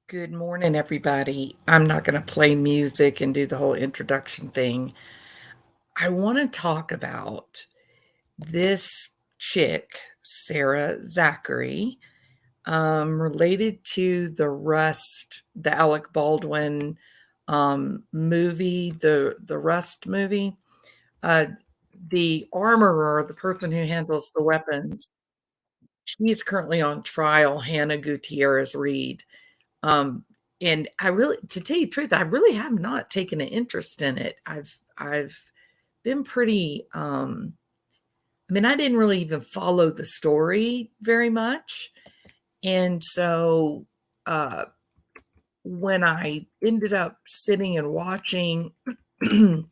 Good morning, everybody. I'm not going to play music and do the whole introduction thing. I want to talk about this chick, Sarah Zachary, related to the Rust, the Alec Baldwin movie, the Rust movie. Uh, the armorer, the person who handles the weapons, she's currently on trial, Hannah Guettierez-Reed. Um, and I really to tell you the truth, I really have not taken an interest in it. I've been pretty, I mean, I didn't really even follow the story very much. And so, uh, when I ended up sitting and watching, pardon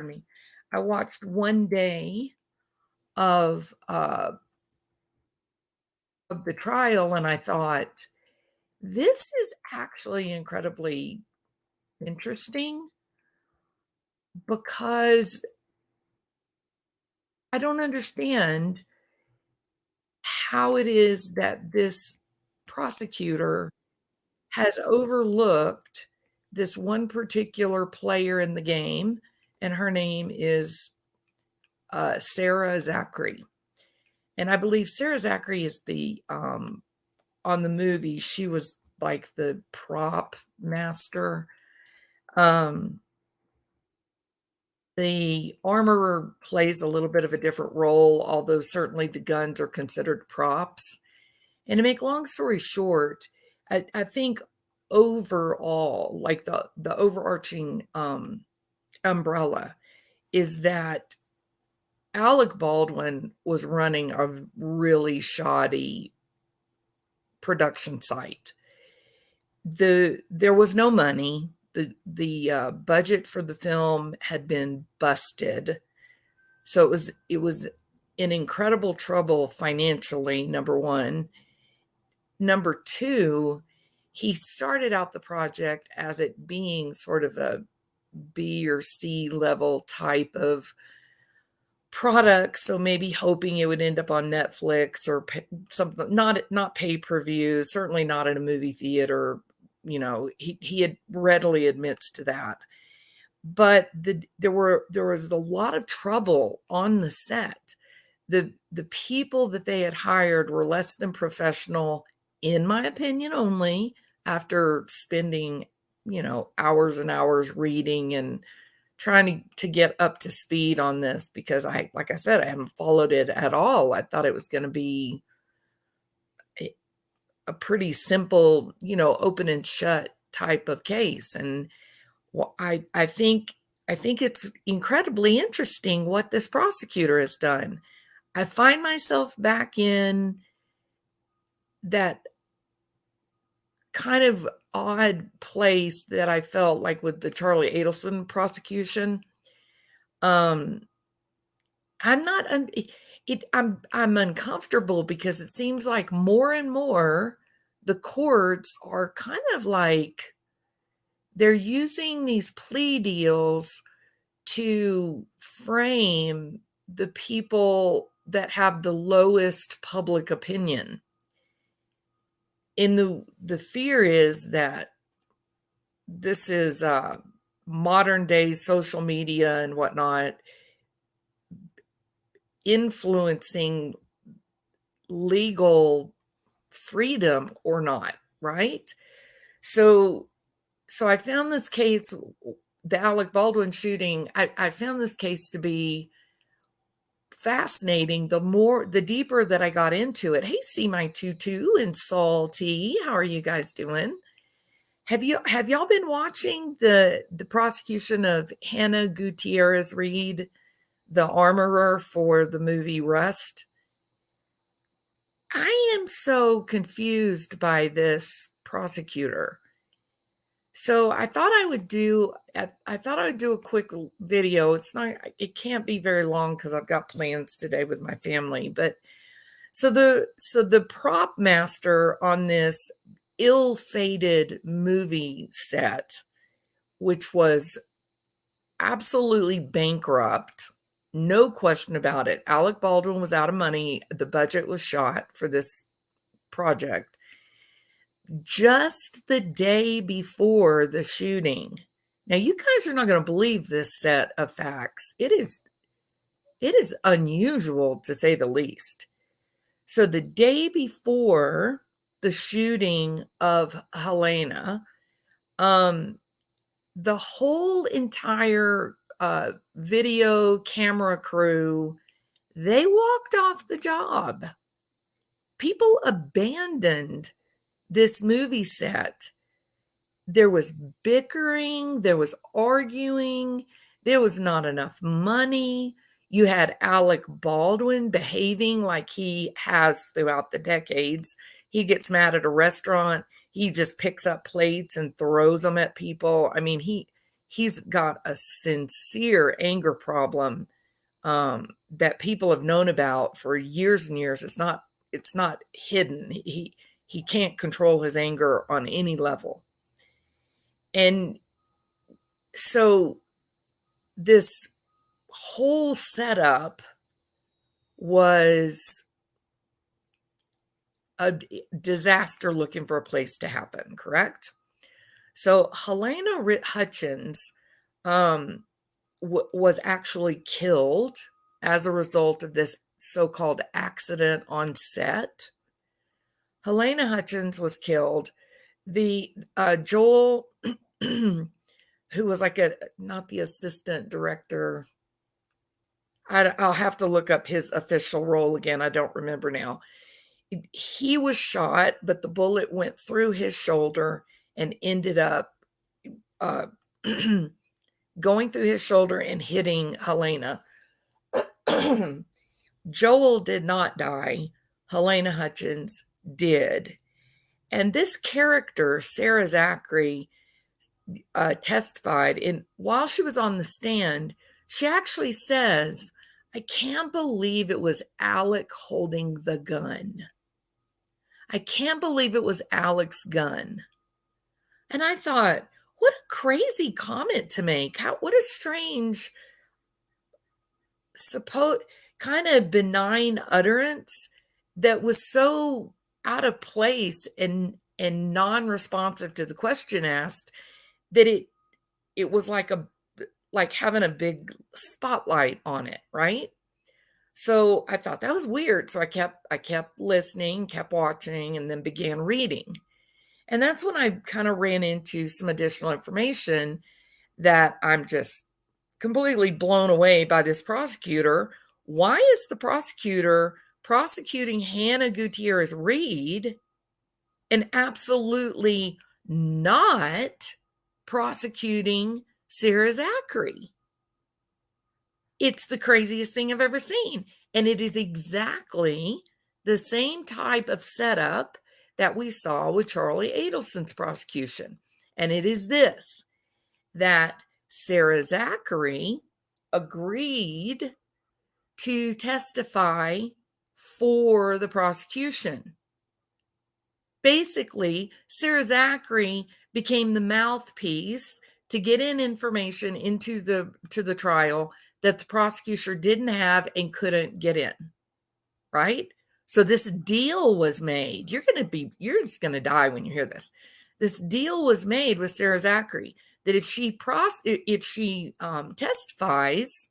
me, I watched one day of, uh, of the trial, and I thought, "This is actually incredibly interesting." Because I don't understand how it is that this prosecutor has overlooked this one particular player in the game, and her name is, Sarah Zachary. And I believe Sarah Zachary is on the movie, she was like the prop master. Um, The armorer plays a little bit of a different role, although certainly the guns are considered props. And to make long story short, I think overall, like the overarching umbrella is that Alec Baldwin was running a really shoddy production site. There was no money. The budget for the film had been busted. So it was in incredible trouble financially, number 1. Number 2, he started out the project as it being sort of a B or C level type of product, so maybe hoping it would end up on Netflix or something, not pay-per-view, certainly not in a movie theater. He had readily admits to that. But there was a lot of trouble on the set. The people that they had hired were less than professional, in my opinion only, after spending, hours and hours reading and trying to get up to speed on this because like I said, I haven't followed it at all. I thought it was gonna be a pretty simple, open and shut type of case. And well, I think it's incredibly interesting what this prosecutor has done. I find myself back in that kind of odd place that I felt like with the Charlie Adelson prosecution. Um, I'm not un it I'm uncomfortable because it seems like more and more the courts are kind of like they're using these plea deals to frame the people that have the lowest public opinion. And the fear is that this is modern day social media and whatnot influencing legal freedom or not, right? So so I found this case, the Alec Baldwin shooting, I found this case to be fascinating. The deeper that I got into it. Hey, see my tutu and salty. How are you guys doing? Have y'all been watching the prosecution of Hannah Guettierez-Reed, the armorer for the movie Rust? I am so confused by this prosecutor. So I thought I would do a quick video. It can't be very long because I've got plans today with my family. But so the prop master on this ill-fated movie set, which was absolutely bankrupt, no question about it. Alec Baldwin was out of money. The budget was shot for this project. just the day before the shooting. Now, you guys are not going to believe this set of facts. It is unusual, to say the least. So the day before the shooting of Helena, the whole entire video camera crew, they walked off the job. People abandoned this movie set. There was bickering, there was arguing, there was not enough money. You had Alec Baldwin behaving like he has throughout the decades. He gets mad at a restaurant, he just picks up plates and throws them at people. I mean, he's got a sincere anger problem that people have known about for years and years. It's not hidden. He can't control his anger on any level. And so this whole setup was a disaster looking for a place to happen, correct? So Helena Hutchins was actually killed as a result of this so-called accident on set. Helena Hutchins was killed. The Joel, who was like not the assistant director, I'll have to look up his official role again. I don't remember now. He was shot, but the bullet went through his shoulder and ended up going through his shoulder and hitting Helena. Joel did not die. Helena Hutchins did. And this character, Sarah Zachary, testified. And while she was on the stand, she actually says, "I can't believe it was Alec holding the gun. I can't believe it was Alec's gun." And I thought, what a crazy comment to make. What a strange, kind of benign utterance that was so out of place and non-responsive to the question asked, that it was like having a big spotlight on it, right? So I thought that was weird. So I kept listening, kept watching, and then began reading. And that's when I kind of ran into some additional information that I'm just completely blown away by this prosecutor. Why is the prosecutor prosecuting Hannah Guettierez-Reed and absolutely not prosecuting Sarah Zachary? It's the craziest thing I've ever seen. And it is exactly the same type of setup that we saw with Charlie Adelson's prosecution. And it is this, that Sarah Zachary agreed to testify for the prosecution. Basically, Sarah Zachary became the mouthpiece to get in information into the trial that the prosecutor didn't have and couldn't get in, right? So this deal was made. You're just going to die when you hear this. This deal was made with Sarah Zachary that if she testifies,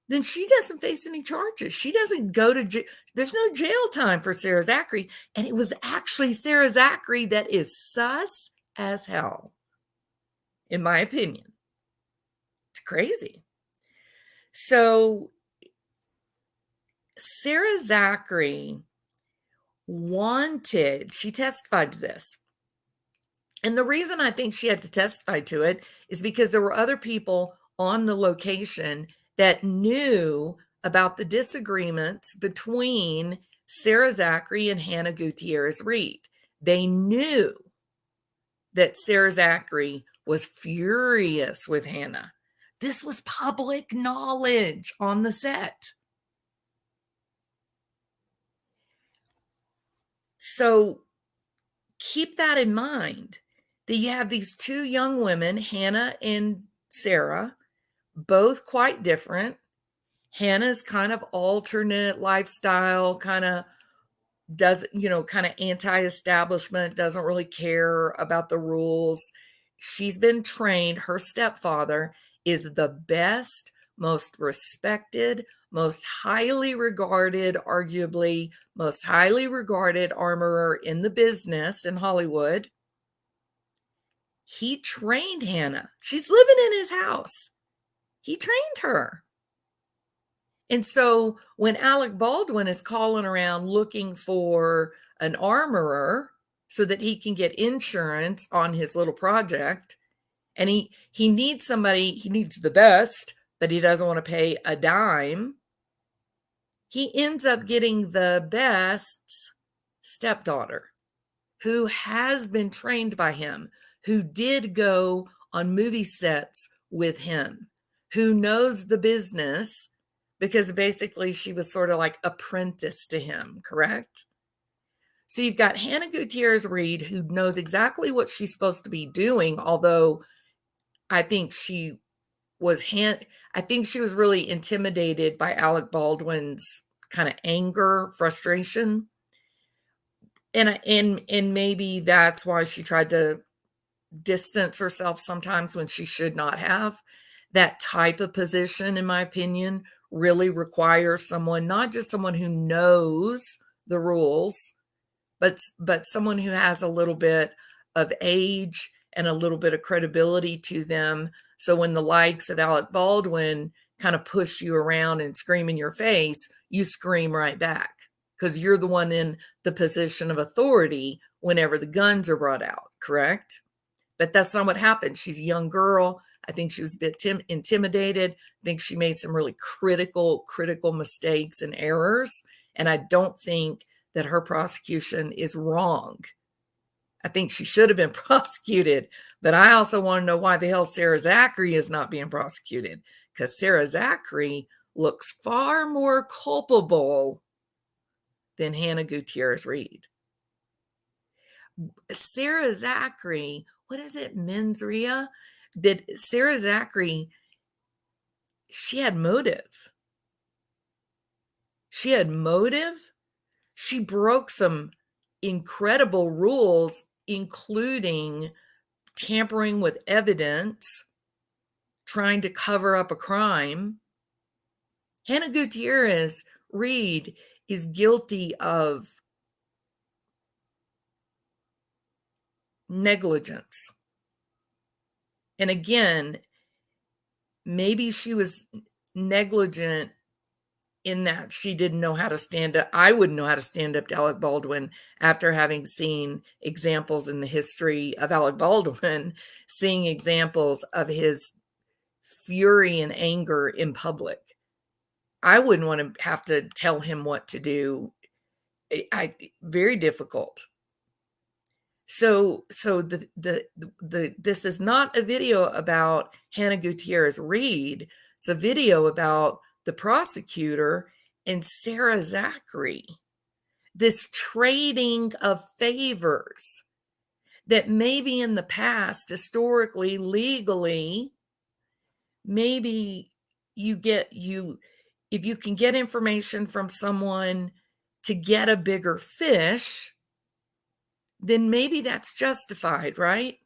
then she doesn't face any charges. She doesn't go to jail. There's no jail time for Sarah Zachary. And it was actually Sarah Zachary that is sus as hell, in my opinion. It's crazy. So Sarah Zachary she testified to this. And the reason I think she had to testify to it is because there were other people on the location that knew about the disagreements between Sarah Zachary and Hannah Guettierez-Reed. They knew that Sarah Zachary was furious with Hannah. This was public knowledge on the set. So keep that in mind, that you have these two young women, Hannah and Sarah, both quite different. Hannah's kind of alternate lifestyle, kind of does, kind of anti-establishment, doesn't really care about the rules. She's been trained. Her stepfather is the best, most respected, most highly regarded, arguably most highly regarded armorer in the business in Hollywood. He trained Hannah. She's living in his house. He trained her. And so when Alec Baldwin is calling around looking for an armorer so that he can get insurance on his little project, and he needs somebody, he needs the best, but he doesn't want to pay a dime, he ends up getting the best's stepdaughter, who has been trained by him, who did go on movie sets with him, who knows the business, because basically she was sort of like apprenticed to him, correct? So you've got Hannah Guettierez-Reed, who knows exactly what she's supposed to be doing, although I think she was really intimidated by Alec Baldwin's kind of anger, frustration. And maybe that's why she tried to distance herself sometimes when she should not have. That type of position, in my opinion, really requires someone, not just someone who knows the rules, but someone who has a little bit of age and a little bit of credibility to them. So when the likes of Alec Baldwin kind of push you around and scream in your face, you scream right back, because you're the one in the position of authority whenever the guns are brought out, correct? But that's not what happened. She's a young girl. I think she was a bit intimidated. I think she made some really critical mistakes and errors. And I don't think that her prosecution is wrong. I think she should have been prosecuted. But I also want to know why the hell Sarah Zachary is not being prosecuted, because Sarah Zachary looks far more culpable than Hannah Guettierez-Reed. Sarah Zachary, what is it, mens rea? That Sarah Zachary, she had motive. She had motive. She broke some incredible rules, including tampering with evidence, trying to cover up a crime. Hannah Guettierez-Reed is guilty of negligence. And again, maybe she was negligent in that she didn't know how to stand up. I wouldn't know how to stand up to Alec Baldwin after having seen examples in the history of Alec Baldwin, seeing examples of his fury and anger in public. I wouldn't want to have to tell him what to do. Very difficult. So this is not a video about Hannah Guettierez-Reed. It's a video about the prosecutor and Sarah Zachary. This trading of favors that maybe in the past, historically, legally, maybe if you can get information from someone to get a bigger fish, then maybe that's justified, right?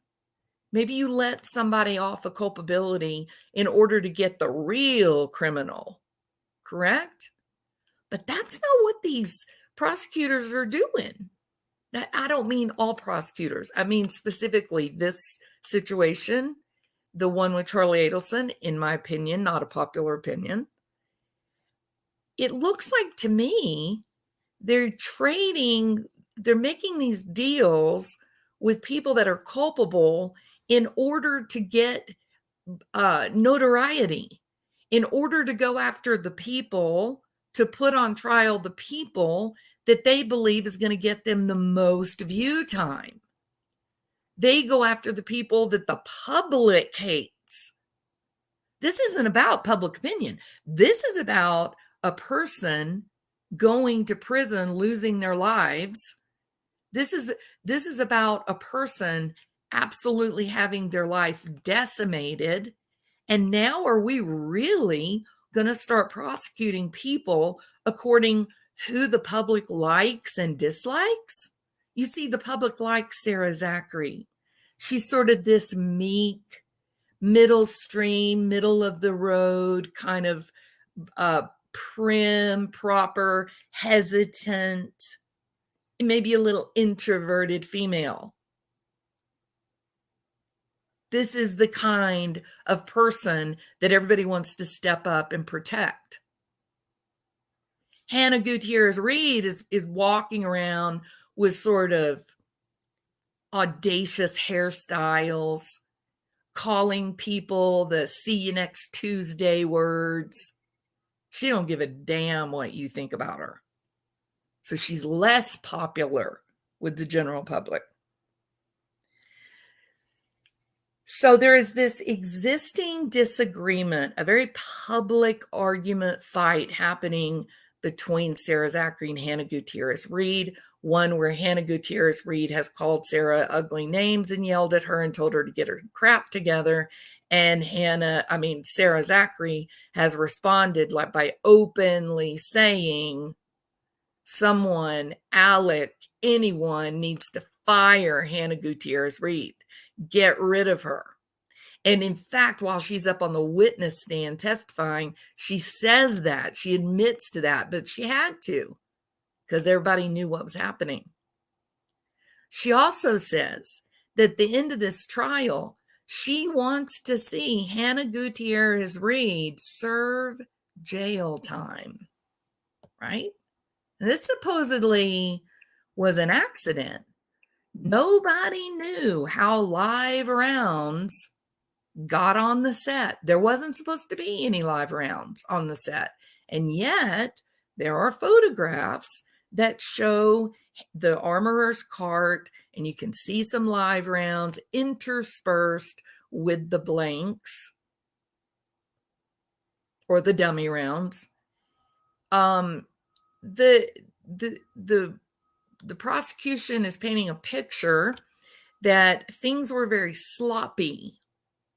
Maybe you let somebody off a culpability in order to get the real criminal, correct? But that's not what these prosecutors are doing. I don't mean all prosecutors. I mean specifically this situation, the one with Charlie Adelson, in my opinion, not a popular opinion. It looks like to me they're making these deals with people that are culpable in order to get notoriety, in order to go after the people, to put on trial the people that they believe is going to get them the most view time. They go after the people that the public hates. This isn't about public opinion. This is about a person going to prison, losing their lives. This is about a person absolutely having their life decimated. And now are we really going to start prosecuting people according who the public likes and dislikes. You see, the public likes Sarah Zachary. She's sort of this meek, middle stream, middle of the road, kind of prim, proper, hesitant, maybe a little introverted female. This is the kind of person that everybody wants to step up and protect. Hannah Guettierez-Reed is walking around with sort of audacious hairstyles, calling people the "see you next Tuesday" words. She don't give a damn what you think about her. So she's less popular with the general public. So there is this existing disagreement, a very public argument fight happening between Sarah Zachary and Hannah Guettierez-Reed. One where Hannah Guettierez-Reed has called Sarah ugly names and yelled at her and told her to get her crap together. And Sarah Zachary has responded by openly saying someone, Alec, anyone needs to fire Hannah Guettierez-Reed. Get rid of her. And in fact, while she's up on the witness stand testifying, she says that. She admits to that, but she had to because everybody knew what was happening. She also says that at the end of this trial, she wants to see Hannah Guettierez-Reed serve jail time, right? And this supposedly was an accident. Nobody knew how live rounds got on the set. There wasn't supposed to be any live rounds on the set. And yet there are photographs that show the armorer's cart, and you can see some live rounds interspersed with the blanks or the dummy rounds. The prosecution is painting a picture that things were very sloppy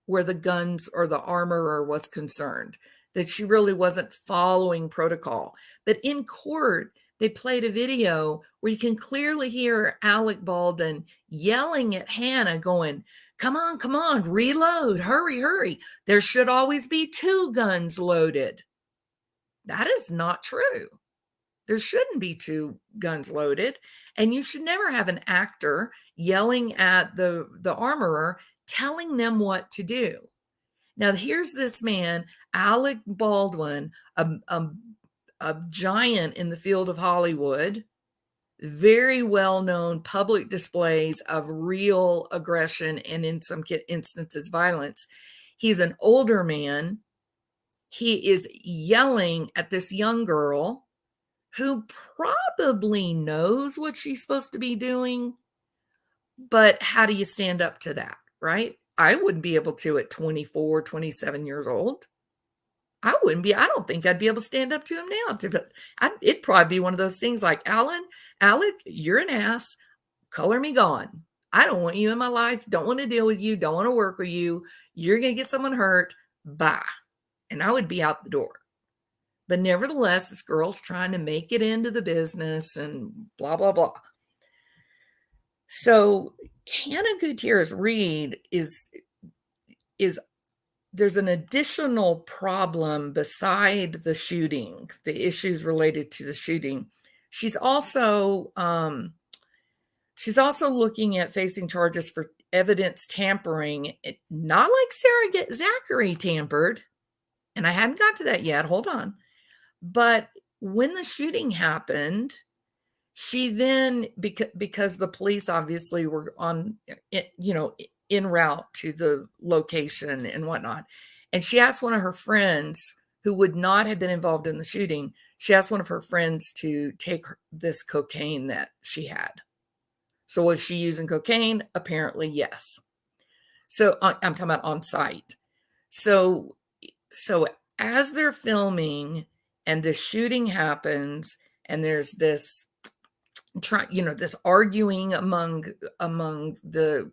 where the guns or the armorer was concerned, that she really wasn't following protocol. But in court, they played a video where you can clearly hear Alec Baldwin yelling at Hannah going, come on, reload, hurry. There should always be 2 guns loaded. That is not true. There shouldn't be 2 guns loaded. And you should never have an actor yelling at the armorer, telling them what to do. Now, here's this man, Alec Baldwin, a giant in the field of Hollywood, very well-known public displays of real aggression and in some instances violence. He's an older man. He is yelling at this young girl who probably knows what she's supposed to be doing, but how do you stand up to that, right? I wouldn't be able to at 24, 27 years old. I don't think I'd be able to stand up to him now. It'd probably be one of those things like, Alec, you're an ass. Color me gone. I don't want you in my life. Don't want to deal with you. Don't want to work with you. You're going to get someone hurt. Bye. And I would be out the door. But nevertheless, this girl's trying to make it into the business and blah, blah, blah. So Hannah Guettierez-Reed is there's an additional problem beside the shooting, the issues related to the shooting. She's also looking at facing charges for evidence tampering, not like Sarah Zachary tampered. And I hadn't got to that yet. Hold on. But when the shooting happened, she then, because the police obviously were en route to the location and whatnot, and she asked one of her friends who would not have been involved in the shooting, she asked one of her friends to take this cocaine that she had. So was she using cocaine? Apparently, yes. So I'm talking about on site. So as they're filming and the shooting happens, and there's this this arguing among the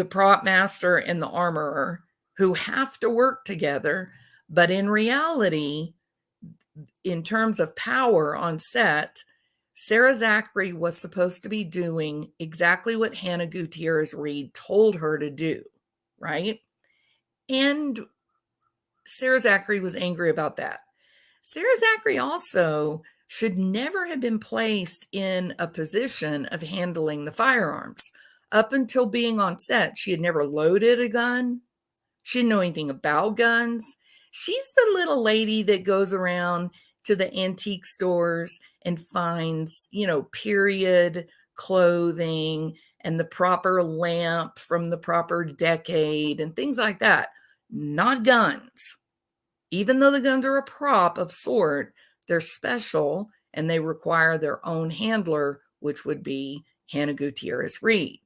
prop master and the armorer, who have to work together, but in reality, in terms of power on set, Sarah Zachary was supposed to be doing exactly what Hannah Guettierez-Reed told her to do, right? And Sarah Zachary was angry about that. Sarah Zachary also should never have been placed in a position of handling the firearms. Up until being on set, she had never loaded a gun. She didn't know anything about guns. She's the little lady that goes around to the antique stores and finds, period clothing and the proper lamp from the proper decade and things like that. Not guns. Even though the guns are a prop of sort, they're special and they require their own handler, which would be Hannah Guettierez-Reed,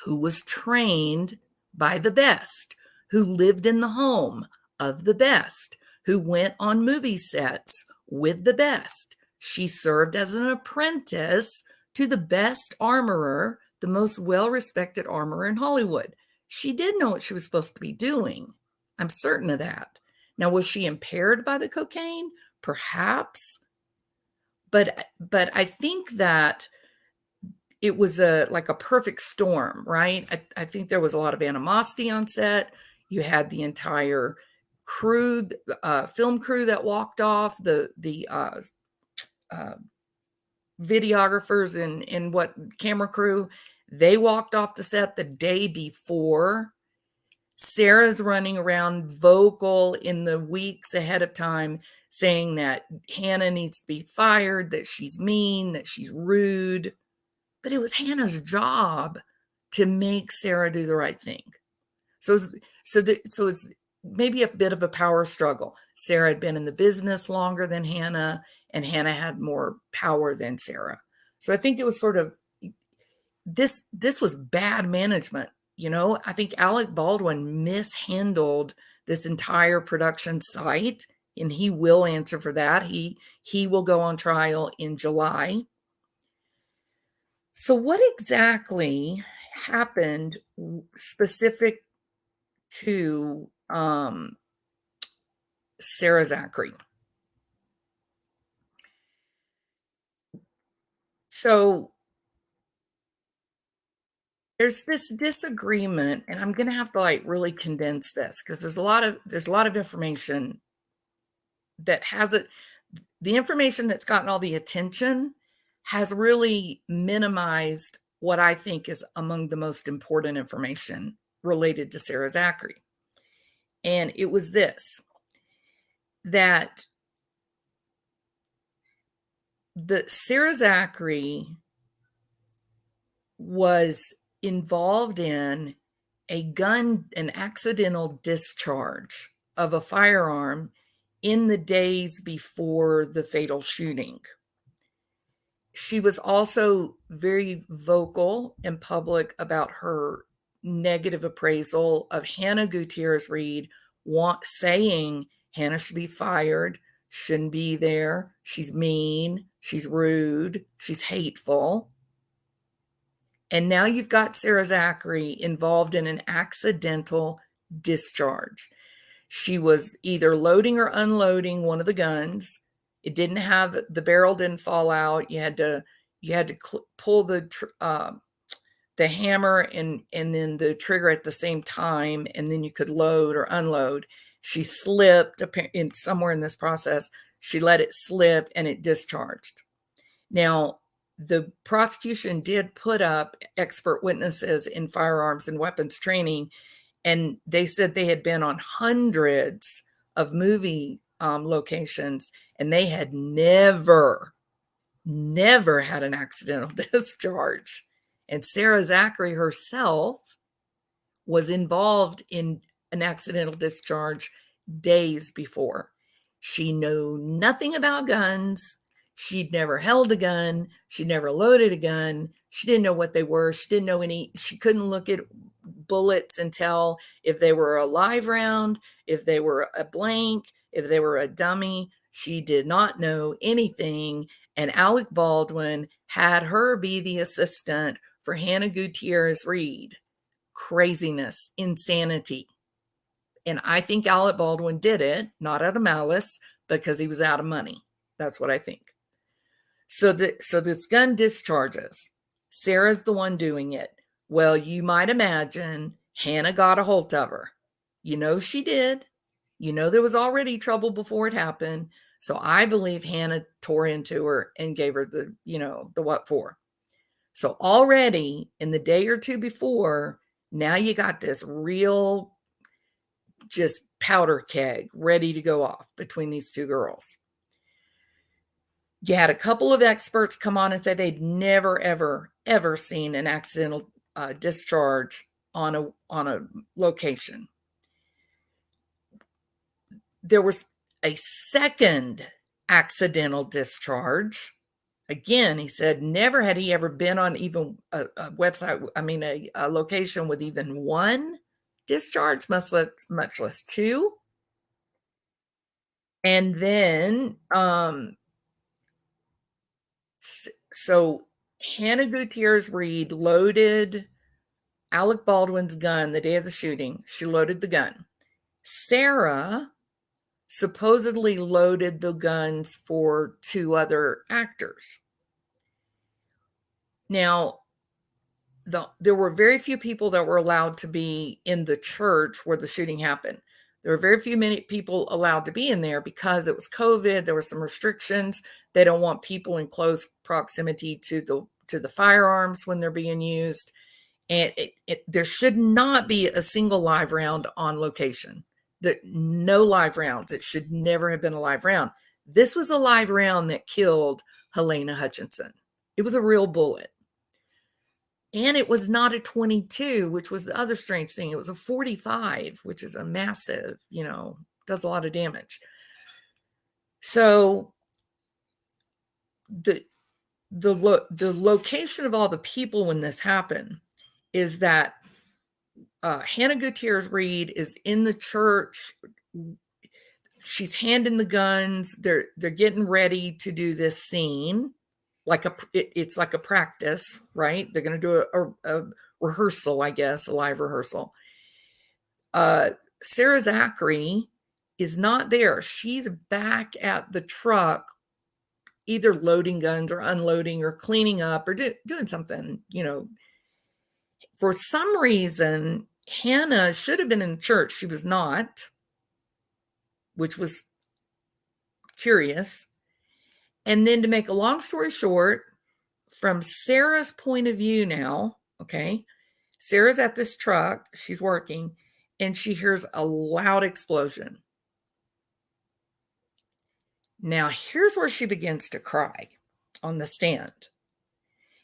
who was trained by the best, who lived in the home of the best, who went on movie sets with the best. She served as an apprentice to the best armorer, the most well-respected armorer in Hollywood. She did know what she was supposed to be doing. I'm certain of that. Now, was she impaired by the cocaine? Perhaps. But I think that it was like a perfect storm, right? I think there was a lot of animosity on set. You had the entire crew, film crew that walked off, the videographers and what camera crew, they walked off the set the day before. Sarah's running around vocal in the weeks ahead of time saying that Hannah needs to be fired, that she's mean, that she's rude. But it was Hannah's job to make Sarah do the right thing. So it's maybe a bit of a power struggle. Sarah had been in the business longer than Hannah, and Hannah had more power than Sarah. So I think it was sort of this was bad management. I think Alec Baldwin mishandled this entire production site, and he will answer for that. He will go on trial in July. So what exactly happened specific to Sarah Zachary? So there's this disagreement, and I'm going to have to really condense this because there's a lot of information that hasn't, the information that's gotten all the attention has really minimized what I think is among the most important information related to Sarah Zachary. And it was this, that the Sarah Zachary was involved in an accidental discharge of a firearm in the days before the fatal shooting. She was also very vocal in public about her negative appraisal of Hannah Guettierez-Reed, saying Hannah should be fired, shouldn't be there, she's mean, she's rude, she's hateful. And now you've got Sarah Zachary involved in an accidental discharge. She was either loading or unloading one of the guns. It didn't have, the barrel didn't fall out. You had to pull the hammer and then the trigger at the same time, and then you could load or unload. She slipped somewhere in this process. She let it slip and it discharged. Now, the prosecution did put up expert witnesses in firearms and weapons training, and they said they had been on hundreds of movie locations, and they had never had an accidental discharge. And Sarah Zachary herself was involved in an accidental discharge days before. She knew nothing about guns. She'd never held a gun. She'd never loaded a gun. She didn't know what they were. She didn't know she couldn't look at bullets and tell if they were a live round, if they were a blank, if they were a dummy. She did not know anything. And Alec Baldwin had her be the assistant for Hannah Guettierez-Reed. Craziness, insanity. And I think Alec Baldwin did it, not out of malice, because he was out of money. That's what I think. So this gun discharges. Sarah's the one doing it. Well, you might imagine Hannah got a hold of her. You know she did. You know there was already trouble before it happened. So I believe Hannah tore into her and gave her the, the what for. So already in the day or two before, now you got this real just powder keg ready to go off between these two girls. You had a couple of experts come on and say they'd never, ever, ever seen an accidental discharge on a location. There was a second accidental discharge. Again, he said never had he ever been on even a website, a location with even one discharge, much less two. And then, so Hannah Guettierez-Reed loaded Alec Baldwin's gun the day of the shooting. She loaded the gun. Sarah supposedly loaded the guns for two other actors. Now, there were very few people that were allowed to be in the church where the shooting happened. There were many people allowed to be in there because it was COVID. There were some restrictions. They don't want people in close proximity to the firearms when they're being used. And there should not be a single live round on location. No live rounds. It should never have been a live round. This was a live round that killed Helena Hutchinson. It was a real bullet. And it was not a 22, which was the other strange thing. It was a 45, which is a massive, does a lot of damage. So the location of all the people when this happened is that Hannah Guettierez-Reed is in the church. She's handing the guns. They're getting ready to do this scene. It's like a practice, right? They're going to do a rehearsal, I guess, a live rehearsal. Sarah Zachary is not there. She's back at the truck, either loading guns or unloading or cleaning up or doing something, For some reason, Hannah should have been in church. She was not, which was curious. And then to make a long story short, from Sarah's point of view now, okay, Sarah's at this truck, she's working, and she hears a loud explosion. Now, here's where she begins to cry on the stand.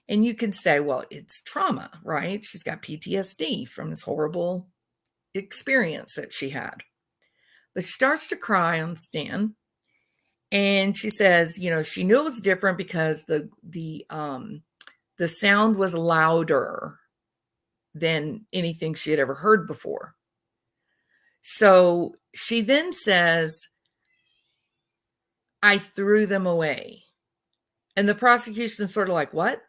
And you can say, well, it's trauma, right? She's got PTSD from this horrible experience that she had. But she starts to cry on the stand. And she says, she knew it was different because the sound was louder than anything she had ever heard before. So she then says, I threw them away. And the prosecution's sort of like, what?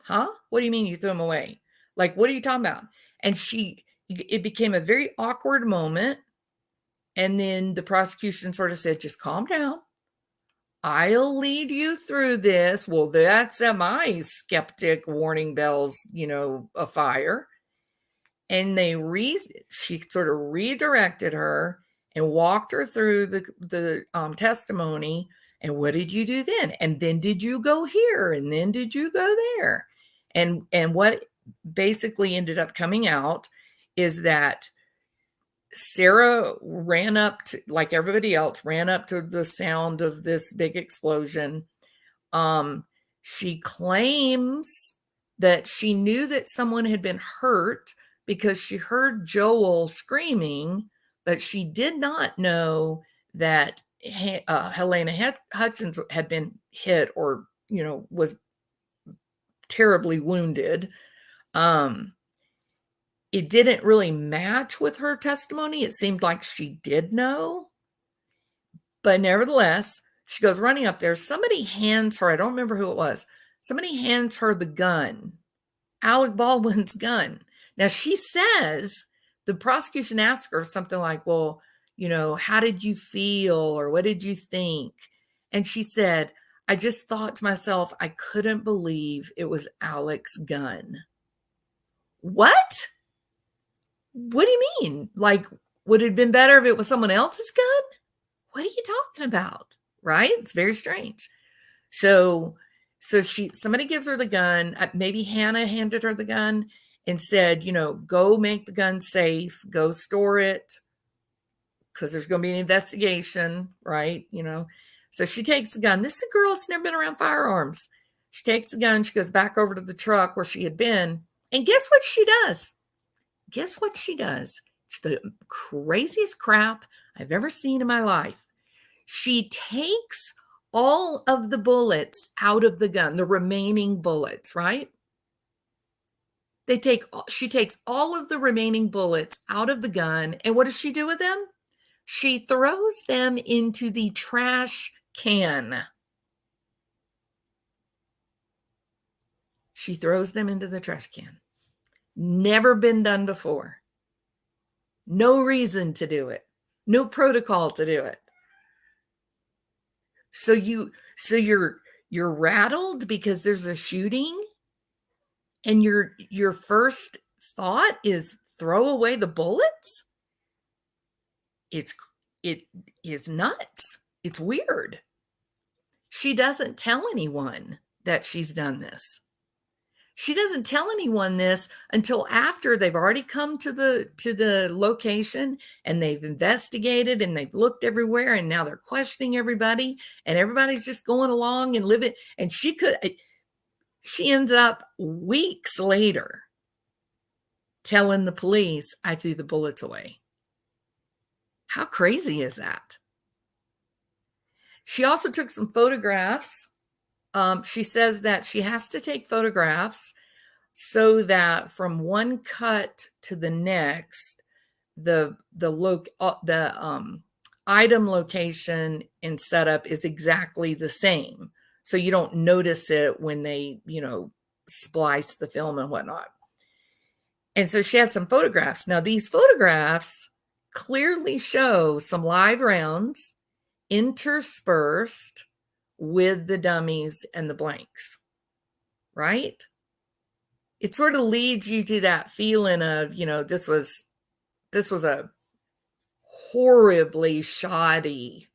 Huh? What do you mean you threw them away? Like, what are you talking about? And it became a very awkward moment. And then the prosecution sort of said, just calm down. I'll lead you through this. Well, that's my skeptic warning bells, afire. And she sort of redirected her and walked her through the testimony. And what did you do then? And then did you go here? And then did you go there? And what basically ended up coming out is that Sarah ran up to, like everybody else, ran up to the sound of this big explosion. She claims that she knew that someone had been hurt because she heard Joel screaming, but she did not know that Helena Hutchins had been hit or, was terribly wounded. It didn't really match with her testimony. It seemed like she did know. But nevertheless, she goes running up there. Somebody hands her, I don't remember who it was. Somebody hands her the gun, Alec Baldwin's gun. Now she says, the prosecution asks her something like, well, how did you feel or what did you think? And she said, I just thought to myself, I couldn't believe it was Alec's gun. What? What do you mean? Like, would it have been better if it was someone else's gun? What are you talking about? Right? It's very strange. So somebody gives her the gun. Maybe Hannah handed her the gun and said, go make the gun safe, go store it, because there's going to be an investigation, right? So she takes the gun. This is a girl that's never been around firearms. She takes the gun. She goes back over to the truck where she had been. And guess what she does? Guess what she does? It's the craziest crap I've ever seen in my life. She takes all of the bullets out of the gun, the remaining bullets, right? She takes all of the remaining bullets out of the gun. And what does she do with them? She throws them into the trash can. She throws them into the trash can. Never been done before. No reason to do it. No protocol to do it. So you're rattled because there's a shooting, and your first thought is throw away the bullets? It is nuts. It's weird. She doesn't tell anyone that she's done this. She doesn't tell anyone this until after they've already come to the location and they've investigated and they've looked everywhere, and now they're questioning everybody, and everybody's just going along and living. And she ends up weeks later telling the police, I threw the bullets away. How crazy is that? She also took some photographs. She says that she has to take photographs so that from one cut to the next, the item location and setup is exactly the same. So you don't notice it when they, splice the film and whatnot. And so she had some photographs. Now, these photographs clearly show some live rounds interspersed with the dummies and the blanks, right? It sort of leads you to that feeling of, this was a horribly shoddy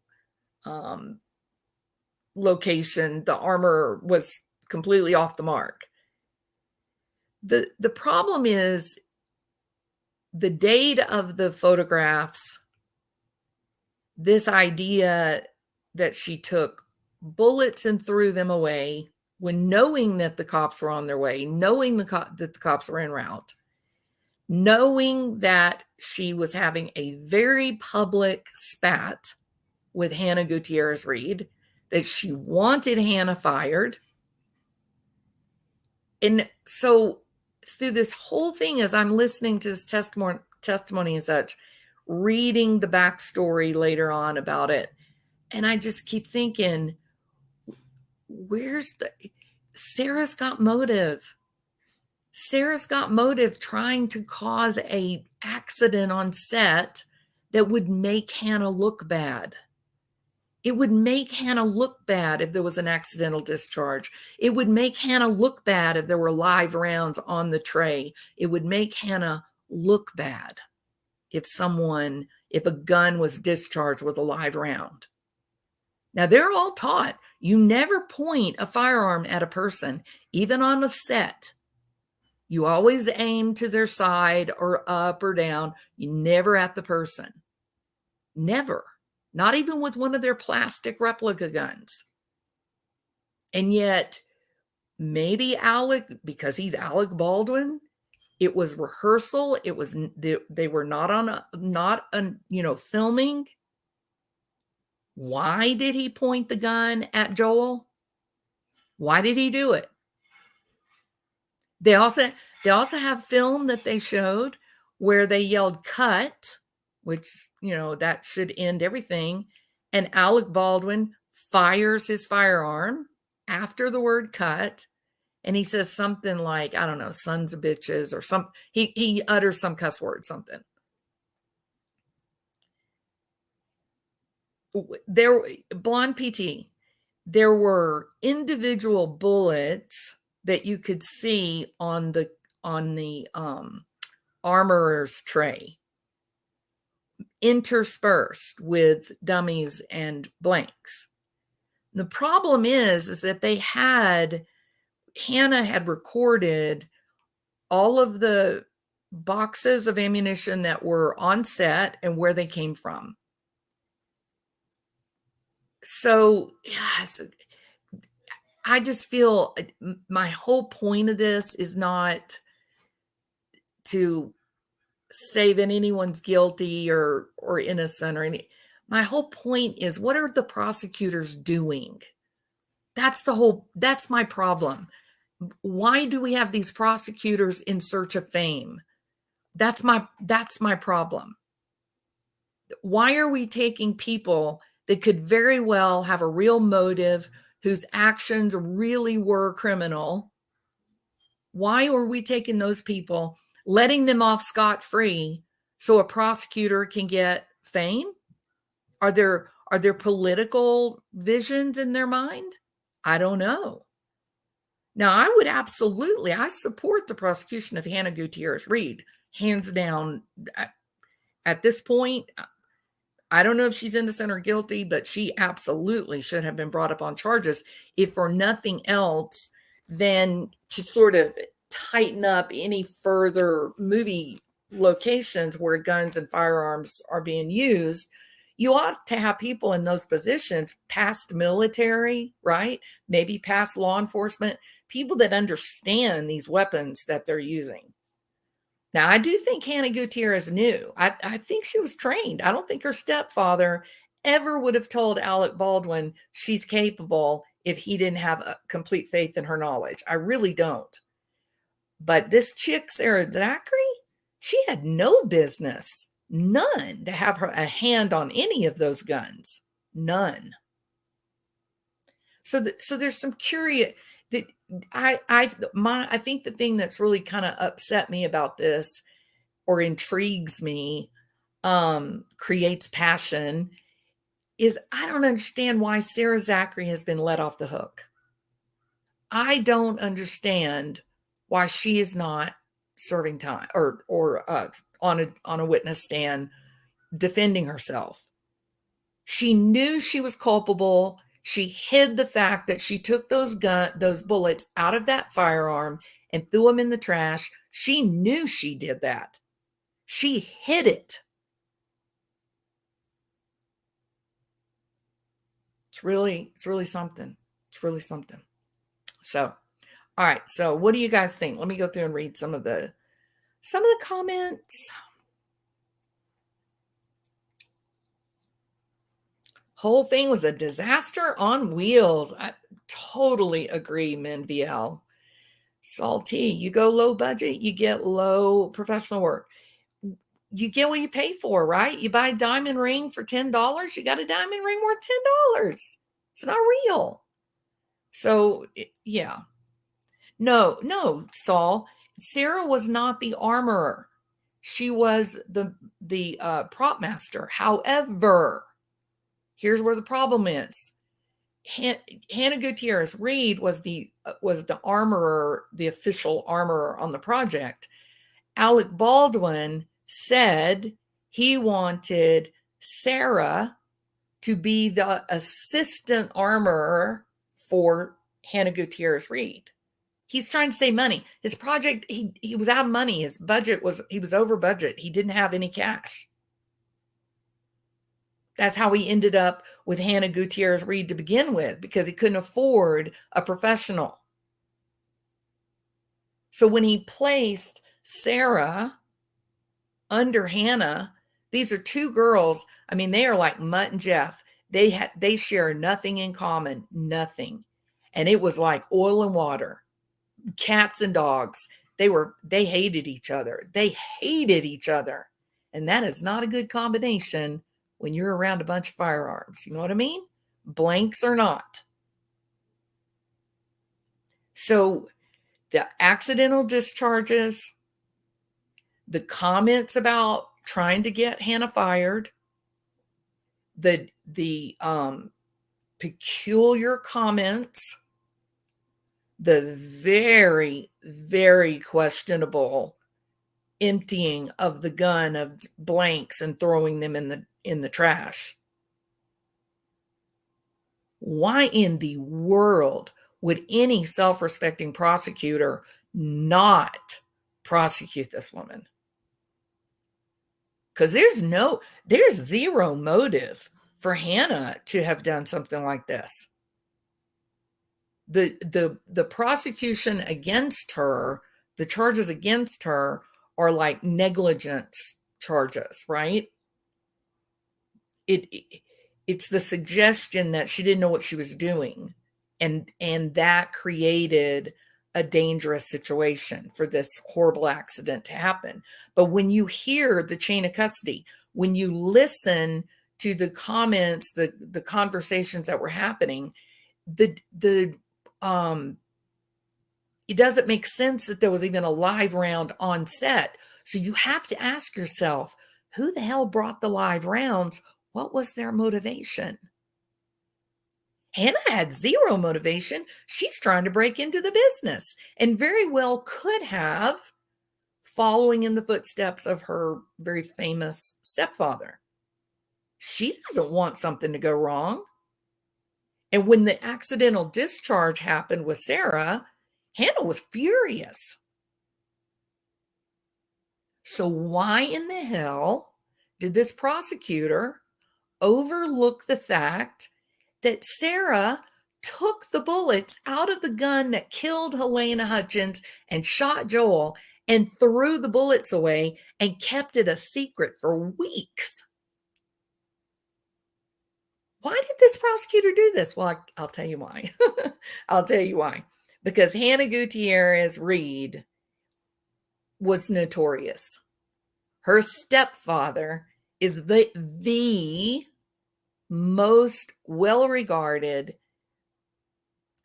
location. The armor was completely off the mark. The problem is the date of the photographs, this idea that she took bullets and threw them away when knowing that the cops were on their way, knowing that the cops were en route, knowing that she was having a very public spat with Hannah Guettierez-Reed, that she wanted Hannah fired. And so through this whole thing, as I'm listening to this testimony and such, reading the backstory later on about it, and I just keep thinking, Sarah's got motive. Sarah's got motive trying to cause a accident on set that would make Hannah look bad. It would make Hannah look bad if there was an accidental discharge. It would make Hannah look bad if there were live rounds on the tray. It would make Hannah look bad if a gun was discharged with a live round. Now, they're all taught you never point a firearm at a person, even on a set. You always aim to their side or up or down. You never at the person. Never. Not even with one of their plastic replica guns. And yet, maybe Alec, because he's Alec Baldwin, it was rehearsal. It was they were not filming. Why did he point the gun at Joel? Why did he do it? They also have film that they showed where they yelled cut, which, that should end everything. And Alec Baldwin fires his firearm after the word cut. And he says something like, I don't know, sons of bitches or something. He utters some cuss word, something. blonde PT, there were individual bullets that you could see on the armorer's tray, interspersed with dummies and blanks. The problem is that Hannah had recorded all of the boxes of ammunition that were on set and where they came from. So, yes, I just feel my whole point of this is not to say that anyone's guilty or innocent or any. My whole point is, what are the prosecutors doing? That's my problem. Why do we have these prosecutors in search of fame? That's my problem. Why are we taking people that could very well have a real motive, whose actions really were criminal? Why are we taking those people, letting them off scot-free so a prosecutor can get fame? Are there political visions in their mind? I don't know. Now, I support the prosecution of Hannah Guettierez-Reed, hands down. At this point, I don't know if she's innocent or guilty, but she absolutely should have been brought up on charges, if for nothing else than to sort of tighten up any further movie locations where guns and firearms are being used. You ought to have people in those positions, past military, right? Maybe past law enforcement, people that understand these weapons that they're using. Now, I do think Hannah Guettierez knew. I think she was trained. I don't think her stepfather ever would have told Alec Baldwin she's capable if he didn't have a complete faith in her knowledge. I really don't. But this chick, Sarah Zachary, she had no business, none, to have a hand on any of those guns. None. So there's some curious that I think the thing that's really kind of upset me about this, or intrigues me, creates passion, is I don't understand why Sarah Zachary has been let off the hook. I don't understand why she is not serving time or on a witness stand defending herself. She knew she was culpable. She hid the fact that she took those bullets out of that firearm and threw them in the trash. She knew she did that. She hid it. It's really something. It's really something. So, all right. So, what do you guys think? Let me go through and read some of the comments. Whole thing was a disaster on wheels. I totally agree, Menviel. Salty, you go low budget, you get low professional work. You get what you pay for, right? You buy a diamond ring for $10, you got a diamond ring worth $10. It's not real. So, yeah. No, Saul. Sarah was not the armorer. She was the prop master. However, here's where the problem is. Hannah Guettierez-Reed was the armorer, the official armorer on the project. Alec Baldwin said he wanted Sarah to be the assistant armorer for Hannah Guettierez-Reed. He's trying to save money. His project, he was out of money. His budget he was over budget. He didn't have any cash. That's how he ended up with Hannah Guettierez-Reed to begin with, because he couldn't afford a professional. So when he placed Sarah under Hannah, these are two girls. I mean, they are like Mutt and Jeff. They share nothing in common, nothing. And it was like oil and water, cats and dogs. They hated each other. They hated each other. And that is not a good combination when you're around a bunch of firearms. You know what I mean? Blanks or not. So the accidental discharges, the comments about trying to get Hannah fired, the the peculiar comments, the very, very questionable emptying of the gun of blanks and throwing them in the trash. Why in the world would any self-respecting prosecutor not prosecute this woman? Because there's zero motive for Hannah to have done something like this. The prosecution against her, the charges against her are like negligence charges, right? It's the suggestion that she didn't know what she was doing, and that created a dangerous situation for this horrible accident to happen. But when you hear the chain of custody, when you listen to the comments, the conversations that were happening, the it doesn't make sense that there was even a live round on set. So you have to ask yourself, who the hell brought the live rounds? What was their motivation? Hannah had zero motivation. She's trying to break into the business and very well could have, following in the footsteps of her very famous stepfather. She doesn't want something to go wrong. And when the accidental discharge happened with Sarah, Hannah was furious. So why in the hell did this prosecutor overlook the fact that Sarah took the bullets out of the gun that killed Helena Hutchins and shot Joel and threw the bullets away and kept it a secret for weeks? Why did this prosecutor do this? Well, I'll tell you why. I'll tell you why. Because Hannah Guettierez-Reed was notorious. Her stepfather is the most well-regarded,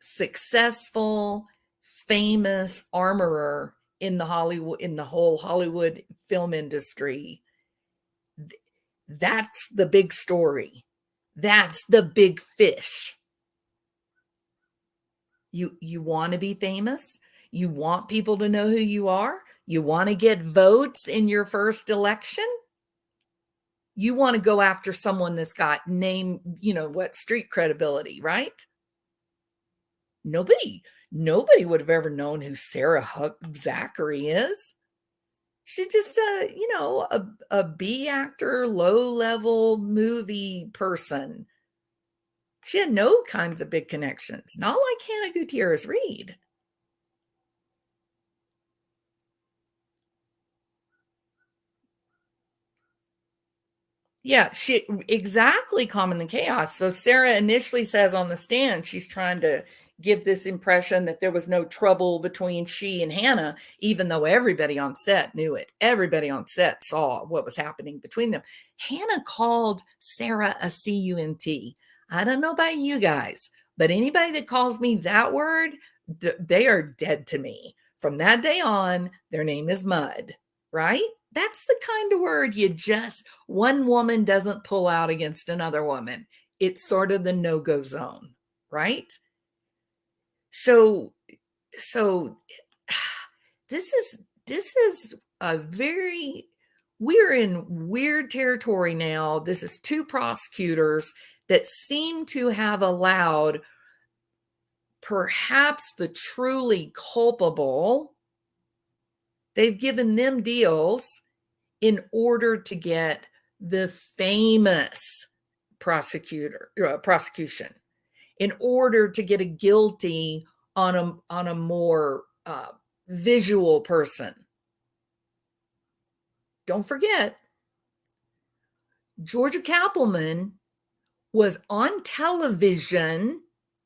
successful, famous armorer in the whole Hollywood film industry. That's the big story. That's the big fish. You want to be famous? You want people to know who you are? You want to get votes in your first election? You want to go after someone that's got name, street credibility, right? Nobody would have ever known who Sarah Zachary is. She's just a B actor, low-level movie person. She had no kinds of big connections, not like Hannah Guettierez-Reed. Yeah, she exactly, calming the chaos. So Sarah initially says on the stand, she's trying to give this impression that there was no trouble between she and Hannah, even though everybody on set knew it. Everybody on set saw what was happening between them. Hannah called Sarah a cunt. I don't know about you guys, but anybody that calls me that word, they are dead to me. From that day on, their name is Mud, right? That's the kind of word one woman doesn't pull out against another woman. It's sort of the no-go zone, right? So this is we're in weird territory now. This is two prosecutors that seem to have allowed perhaps the truly culpable. They've given them deals in order to get the famous prosecution, in order to get a guilty on a more visual person. Don't forget, Georgia Kappelman was on television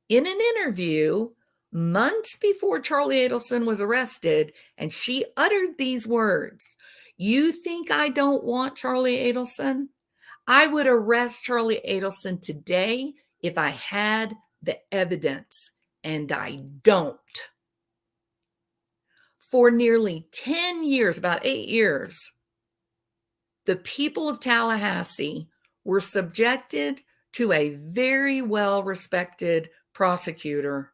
in an interview months before Charlie Adelson was arrested, and she uttered these words: "You think I don't want Charlie Adelson? I would arrest Charlie Adelson today if I had the evidence, and I don't." For nearly 10 years, about 8 years, the people of Tallahassee were subjected to a very well-respected prosecutor,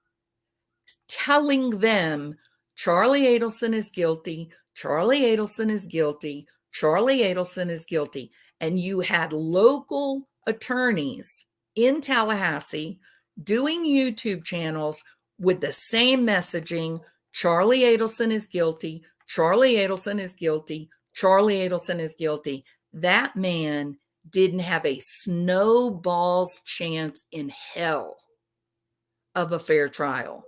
telling them Charlie Adelson is guilty, Charlie Adelson is guilty, Charlie Adelson is guilty. And you had local attorneys in Tallahassee doing YouTube channels with the same messaging: Charlie Adelson is guilty, Charlie Adelson is guilty, Charlie Adelson is guilty. That man didn't have a snowball's chance in hell of a fair trial.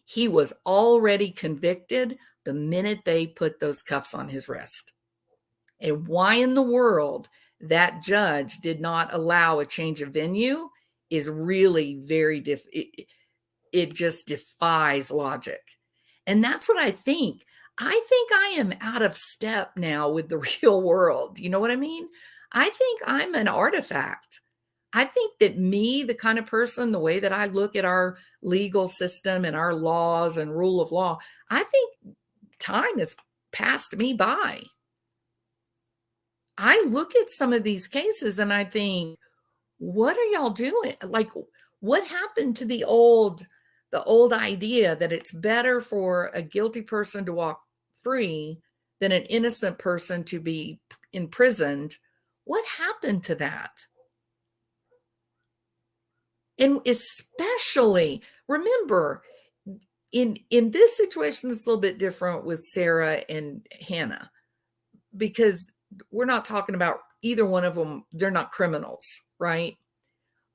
He was already convicted the minute they put those cuffs on his wrist. And why in the world that judge did not allow a change of venue is really very it just defies logic. And that's what I think. I think I am out of step now with the real world. You know what I mean? I think I'm an artifact. I think that me, the kind of person, the way that I look at our legal system and our laws and rule of law, I think time has passed me by. I look at some of these cases and I think, what are y'all doing? Like, what happened to the old idea that it's better for a guilty person to walk free than an innocent person to be imprisoned? What happened to that? And especially, remember, in this situation, it's a little bit different with Sarah and Hannah, because we're not talking about either one of them. They're not criminals, right?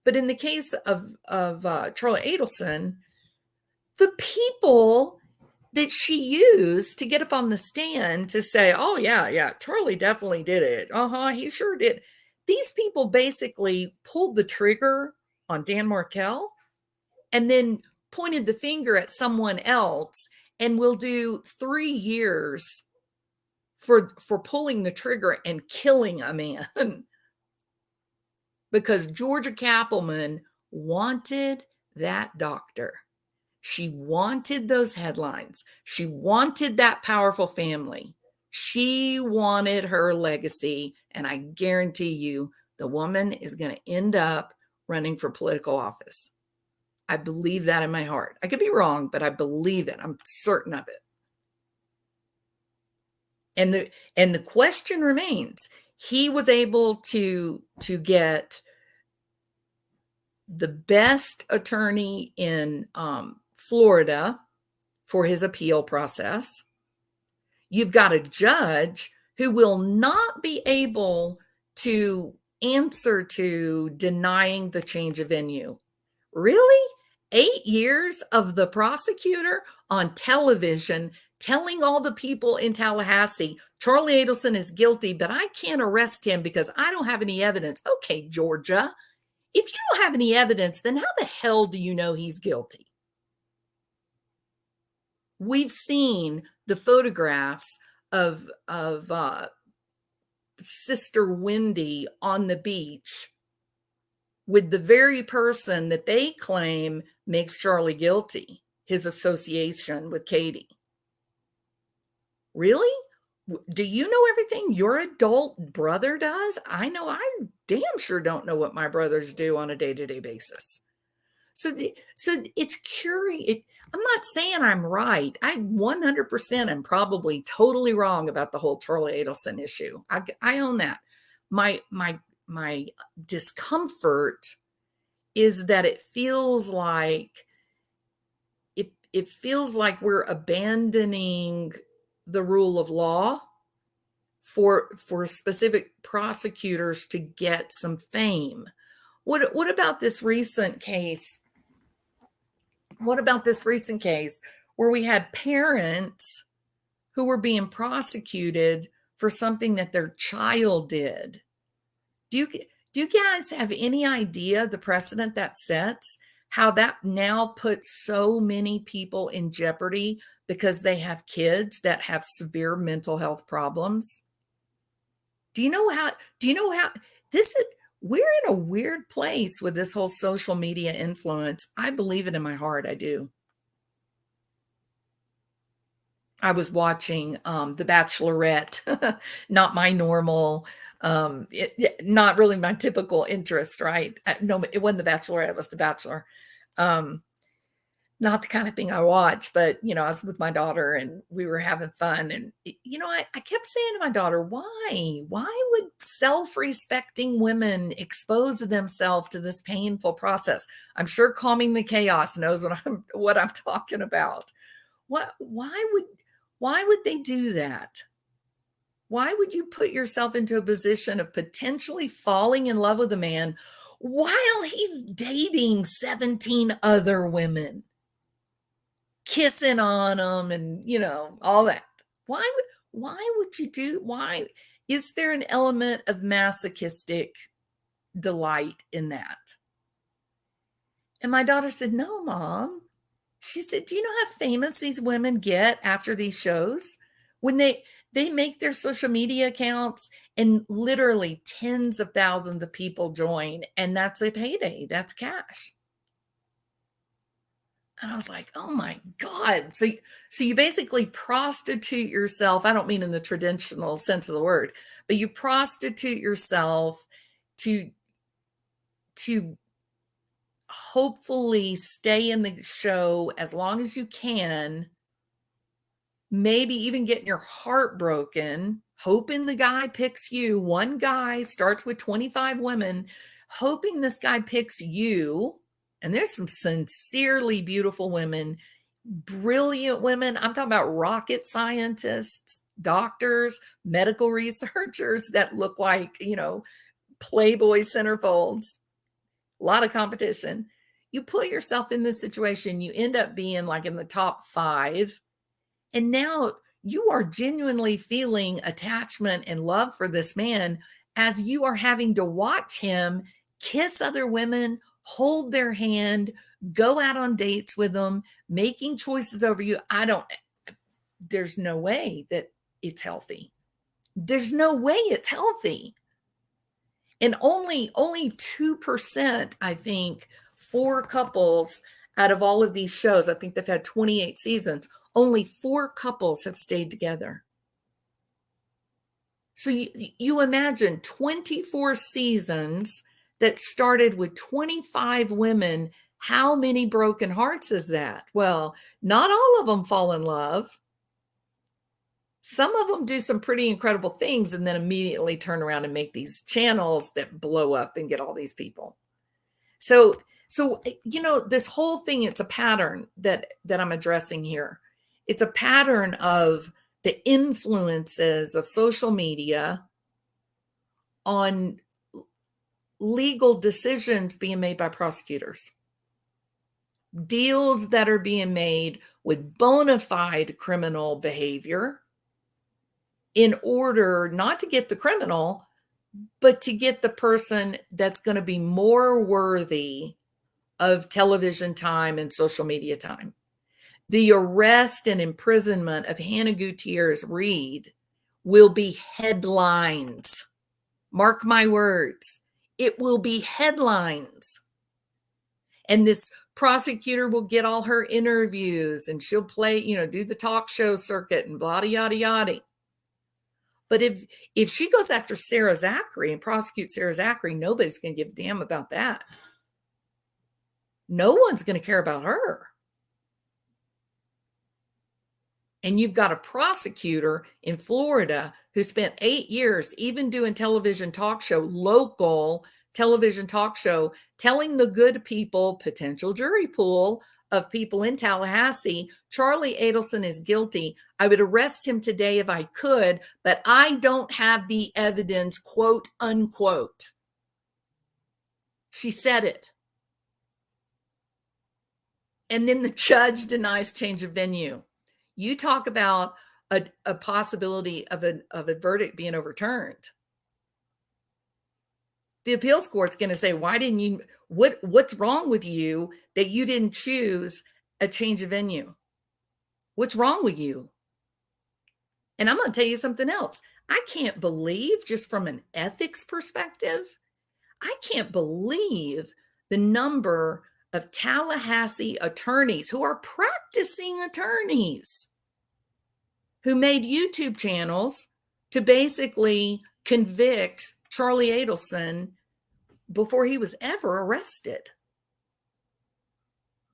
But in the case of Charlie Adelson, the people that she used to get up on the stand to say, oh, yeah, Charlie definitely did it. He sure did. These people basically pulled the trigger on Dan Markel and then pointed the finger at someone else and will do 3 years for pulling the trigger and killing a man because Georgia Kappelman wanted that doctor. She wanted those headlines. She wanted that powerful family. She wanted her legacy. And I guarantee you, the woman is going to end up running for political office. I believe that in my heart. I could be wrong, but I believe it. I'm certain of it. And the question remains, he was able to get the best attorney in Florida for his appeal process. You've got a judge who will not be able to answer to denying the change of venue. Really? 8 years of the prosecutor on television telling all the people in Tallahassee, Charlie Adelson is guilty, but I can't arrest him because I don't have any evidence. Okay, Georgia, if you don't have any evidence, then how the hell do you know he's guilty? We've seen the photographs of Sister Wendy on the beach with the very person that they claim makes Charlie guilty, his association with Katie. Really? Do you know everything your adult brother does? I know I damn sure don't know what my brothers do on a day-to-day basis. So it's curious. I'm not saying I'm right. I 100% am probably totally wrong about the whole Charlie Adelson issue. I own that. My discomfort is that it feels like we're abandoning the rule of law for specific prosecutors to get some fame. What about this recent case? What about this recent case where we had parents who were being prosecuted for something that their child did? Do you guys have any idea the precedent that sets? How that now puts so many people in jeopardy because they have kids that have severe mental health problems? Do you know how this is? We're in a weird place with this whole social media influence. I believe it in my heart. I do. I was watching, The Bachelorette, not my normal, not really my typical interest, right? No, it wasn't The Bachelorette, it was The Bachelor. Um, Not the kind of thing I watch, but, I was with my daughter and we were having fun, and, I kept saying to my daughter, "Why? Why would self-respecting women expose themselves to this painful process?" I'm sure Calming the Chaos knows what I'm talking about. What why would they do that? Why would you put yourself into a position of potentially falling in love with a man while he's dating 17 other women, kissing on them and, all that? Why would you do why is there an element of masochistic delight in that? And my daughter said, "No, mom." She said, "Do you know how famous these women get after these shows? When they make their social media accounts and literally tens of thousands of people join, and that's a payday. That's cash." And I was like, "Oh my God." So you basically prostitute yourself. I don't mean in the traditional sense of the word, but you prostitute yourself to to hopefully stay in the show as long as you can, maybe even getting your heart broken, hoping the guy picks you. One guy starts with 25 women, hoping this guy picks you. And there's some sincerely beautiful women, brilliant women. I'm talking about rocket scientists, doctors, medical researchers that look like, Playboy centerfolds, a lot of competition. You put yourself in this situation, you end up being like in the top 5. And now you are genuinely feeling attachment and love for this man as you are having to watch him kiss other women, hold their hand, go out on dates with them, making choices over you. There's no way that it's healthy. There's no way it's healthy. And only 2%, I think, 4 couples out of all of these shows, I think they've had 28 seasons, only 4 couples have stayed together. So you imagine 24 seasons that started with 25 women. How many broken hearts is that? Well, not all of them fall in love. Some of them do some pretty incredible things and then immediately turn around and make these channels that blow up and get all these people. So, this whole thing, it's a pattern that I'm addressing here. It's a pattern of the influences of social media on legal decisions being made by prosecutors, deals that are being made with bona fide criminal behavior in order not to get the criminal, but to get the person that's going to be more worthy of television time and social media time. The arrest and imprisonment of Hannah Guettierez-Reed will be headlines. Mark my words. It will be headlines. And this prosecutor will get all her interviews and she'll play, do the talk show circuit and blah, yada, yada. But if she goes after Sarah Zachary and prosecutes Sarah Zachary, nobody's going to give a damn about that. No one's going to care about her. And you've got a prosecutor in Florida who spent 8 years even doing television talk show, local television talk show, telling the good people, potential jury pool of people in Tallahassee, Charlie Adelson is guilty. I would arrest him today if I could, but I don't have the evidence, quote, unquote. She said it. And then the judge denies change of venue. You talk about a possibility of a verdict being overturned. The appeals court's going to say, why didn't you, what's wrong with you that you didn't choose a change of venue? What's wrong with you? And I'm going to tell you something else. I can't believe, just from an ethics perspective, I can't believe the number of Tallahassee attorneys who are practicing attorneys who made YouTube channels to basically convict Charlie Adelson before he was ever arrested.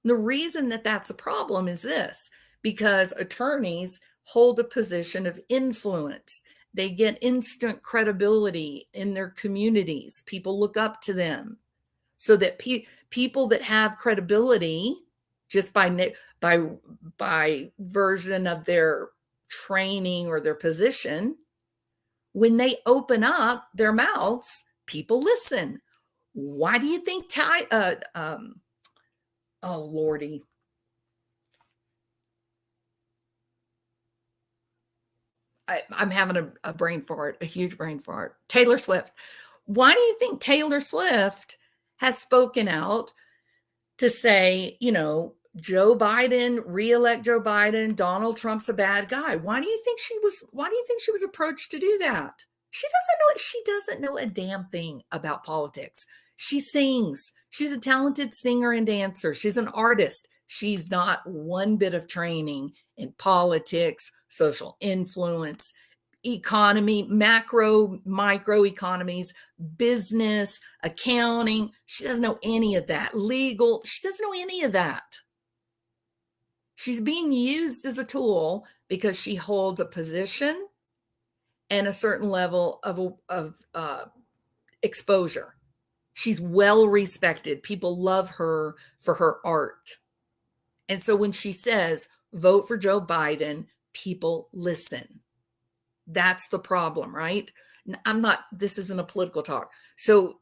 The reason that that's a problem is this, because attorneys hold a position of influence. They get instant credibility in their communities. People look up to them, so that people that have credibility just by version of their training or their position, when they open up their mouths, people listen. Why do you think oh Lordy, I'm having a brain fart, a huge brain fart. Taylor Swift. Why do you think Taylor Swift has spoken out to say, Joe Biden, reelect Joe Biden, Donald Trump's a bad guy? Why do you think she was approached to do that? She doesn't know a damn thing about politics. She sings. She's a talented singer and dancer. She's an artist. She's not one bit of training in politics, social influence, economy, macro, micro economies, business, accounting. She doesn't know any of that. Legal. She doesn't know any of that. She's being used as a tool because she holds a position and a certain level of exposure. She's well respected. People love her for her art. And so when she says, vote for Joe Biden, people listen. That's the problem, right? This isn't a political talk. So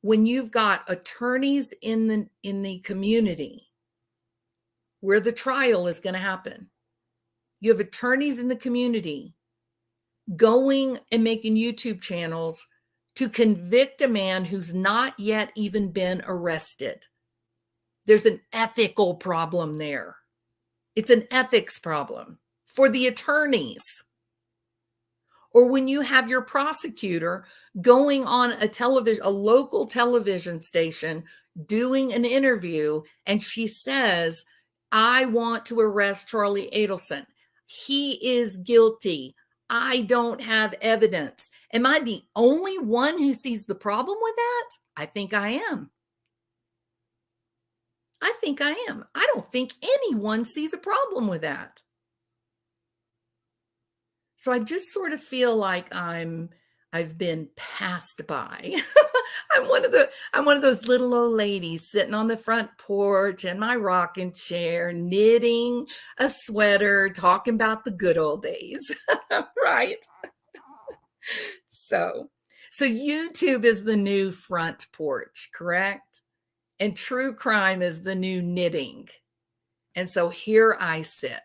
when you've got attorneys in the community where the trial is going to happen, you have attorneys in the community going and making YouTube channels to convict a man who's not yet even been arrested. There's an ethical problem there. It's an ethics problem for the attorneys. Or when you have your prosecutor going on a local television station, doing an interview, and she says, I want to arrest Charlie Adelson. He is guilty. I don't have evidence. Am I the only one who sees the problem with that? I think I am. I don't think anyone sees a problem with that. So I just sort of feel like I've been passed by. I'm one of those little old ladies sitting on the front porch in my rocking chair, knitting a sweater, talking about the good old days, right? So YouTube is the new front porch, correct? And true crime is the new knitting. And so here I sit,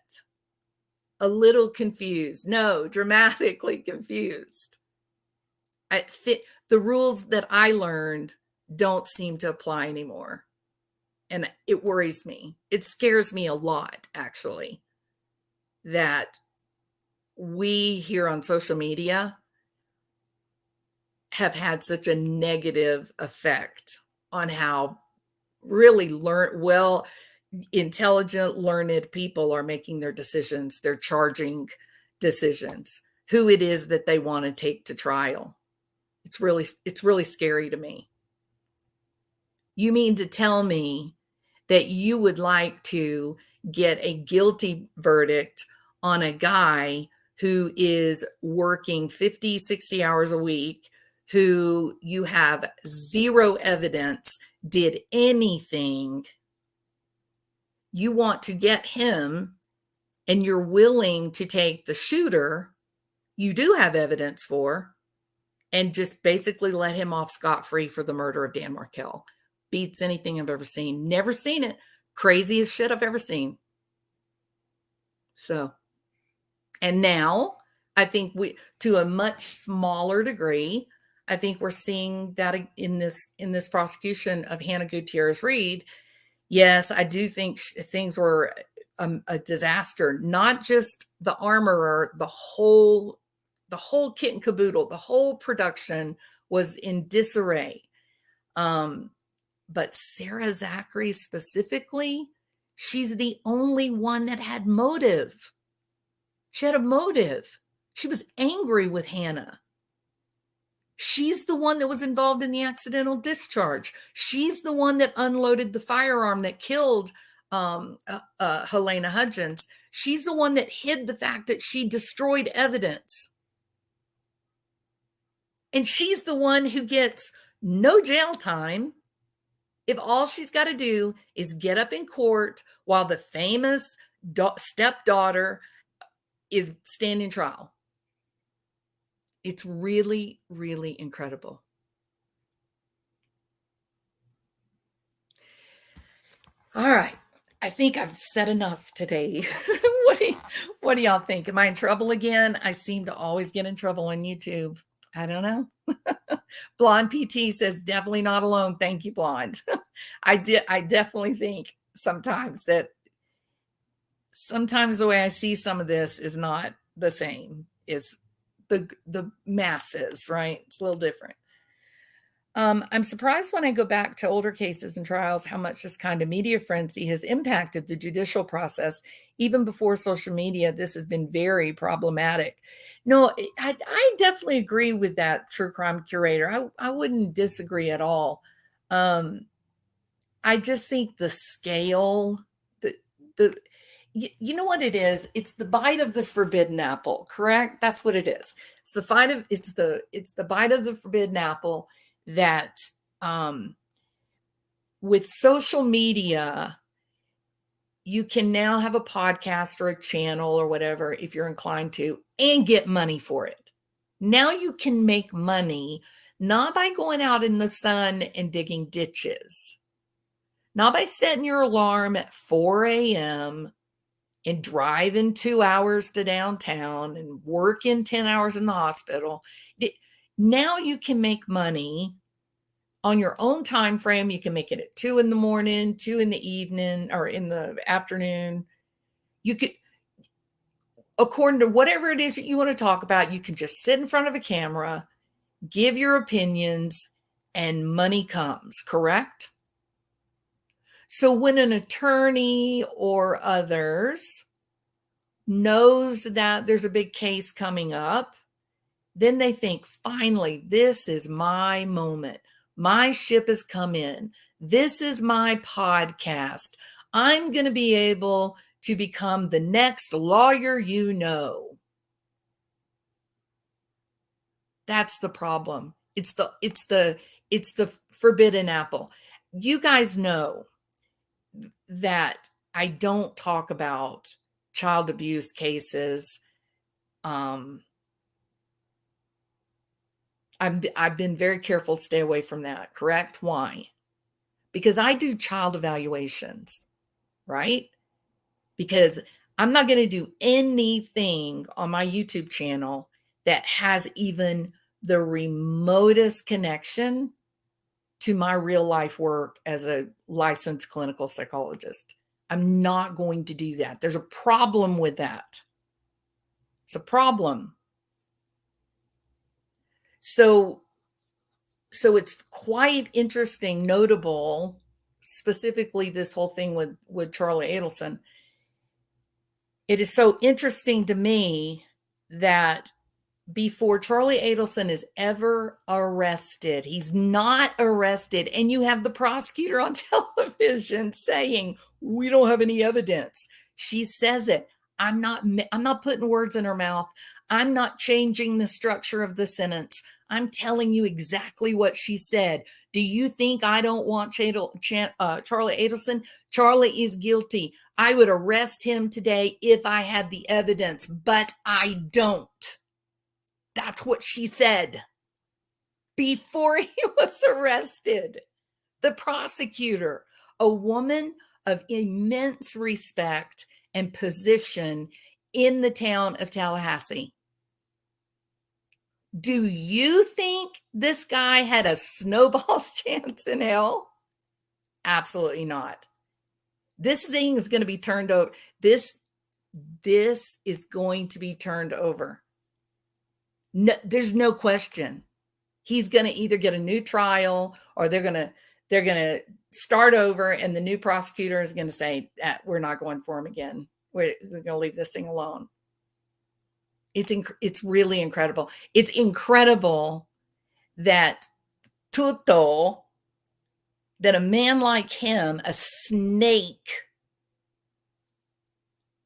a little confused, dramatically confused. The rules that I learned don't seem to apply anymore. And it worries me. It scares me a lot, actually, that we here on social media have had such a negative effect on how really intelligent, learned people are making their decisions, their charging decisions, who it is that they want to take to trial. It's really scary to me. You mean to tell me that you would like to get a guilty verdict on a guy who is working 50, 60 hours a week, who you have zero evidence did anything? You want to get him, and you're willing to take the shooter you do have evidence for and just basically let him off scot-free for the murder of Dan Markell. Beats anything I've ever seen. Never seen it. Craziest shit I've ever seen. So, and now I think to a much smaller degree, I think we're seeing that in this prosecution of Hannah Guettierez-Reed. Yes, I do think things were a disaster. Not just the armorer, the whole kit and caboodle, the whole production was in disarray. But Sarah Zachary specifically, she's the only one that had motive. She had a motive. She was angry with Hannah. She's the one that was involved in the accidental discharge. She's the one that unloaded the firearm that killed Helena Hudgens. She's the one that hid the fact that she destroyed evidence. And she's the one who gets no jail time if all she's got to do is get up in court while the famous stepdaughter is standing trial. It's really, really incredible. All right. I think I've said enough today. What do y'all think? Am I in trouble again? I seem to always get in trouble on YouTube. I don't know. Blonde PT says, definitely not alone. Thank you, Blonde. I definitely think sometimes the way I see some of this is not the same as the masses, right? It's a little different. I'm surprised when I go back to older cases and trials how much this kind of media frenzy has impacted the judicial process. Even before social media, this has been very problematic. No, I definitely agree with that true crime curator. I wouldn't disagree at all. I just think the scale, you know what it is? It's the bite of the forbidden apple, correct? That's what it is. It's the bite of the forbidden apple that with social media, you can now have a podcast or a channel or whatever, if you're inclined to, and get money for it. Now you can make money, not by going out in the sun and digging ditches, not by setting your alarm at 4 a.m. and driving 2 hours to downtown and working 10 hours in the hospital. Now you can make money on your own time frame. You can make it at 2 in the morning, 2 in the evening, or in the afternoon. You could, according to whatever it is that you want to talk about, you can just sit in front of a camera, give your opinions, and money comes, correct? So when an attorney or others knows that there's a big case coming up, then they think, finally, this is my moment. My ship has come in. This is my podcast. I'm going to be able to become the next lawyer you know. That's the problem. It's the forbidden apple. You guys know that I don't talk about child abuse cases. I've been very careful to stay away from that, correct? Why? Because I do child evaluations, right? Because I'm not going to do anything on my YouTube channel that has even the remotest connection to my real life work as a licensed clinical psychologist. I'm not going to do that. There's a problem with that. It's a problem. So it's quite interesting, notable, specifically this whole thing with Charlie Adelson. It is so interesting to me that before Charlie Adelson is ever arrested, he's not arrested, and you have the prosecutor on television saying, we don't have any evidence. She says it. I'm not putting words in her mouth. I'm not changing the structure of the sentence. I'm telling you exactly what she said. Do you think I don't want Charlie Adelson? Charlie is guilty. I would arrest him today if I had the evidence, but I don't. That's what she said before he was arrested. The prosecutor, a woman of immense respect and position in the town of Tallahassee. Do you think this guy had a snowball's chance in hell? Absolutely not. This thing is going to be turned over. This is going to be turned over. No, there's no question. He's going to either get a new trial, or they're going to start over, and the new prosecutor is going to say, we're not going for him again. We're going to leave this thing alone. It's really incredible. It's incredible that Tutto, that a man like him, a snake,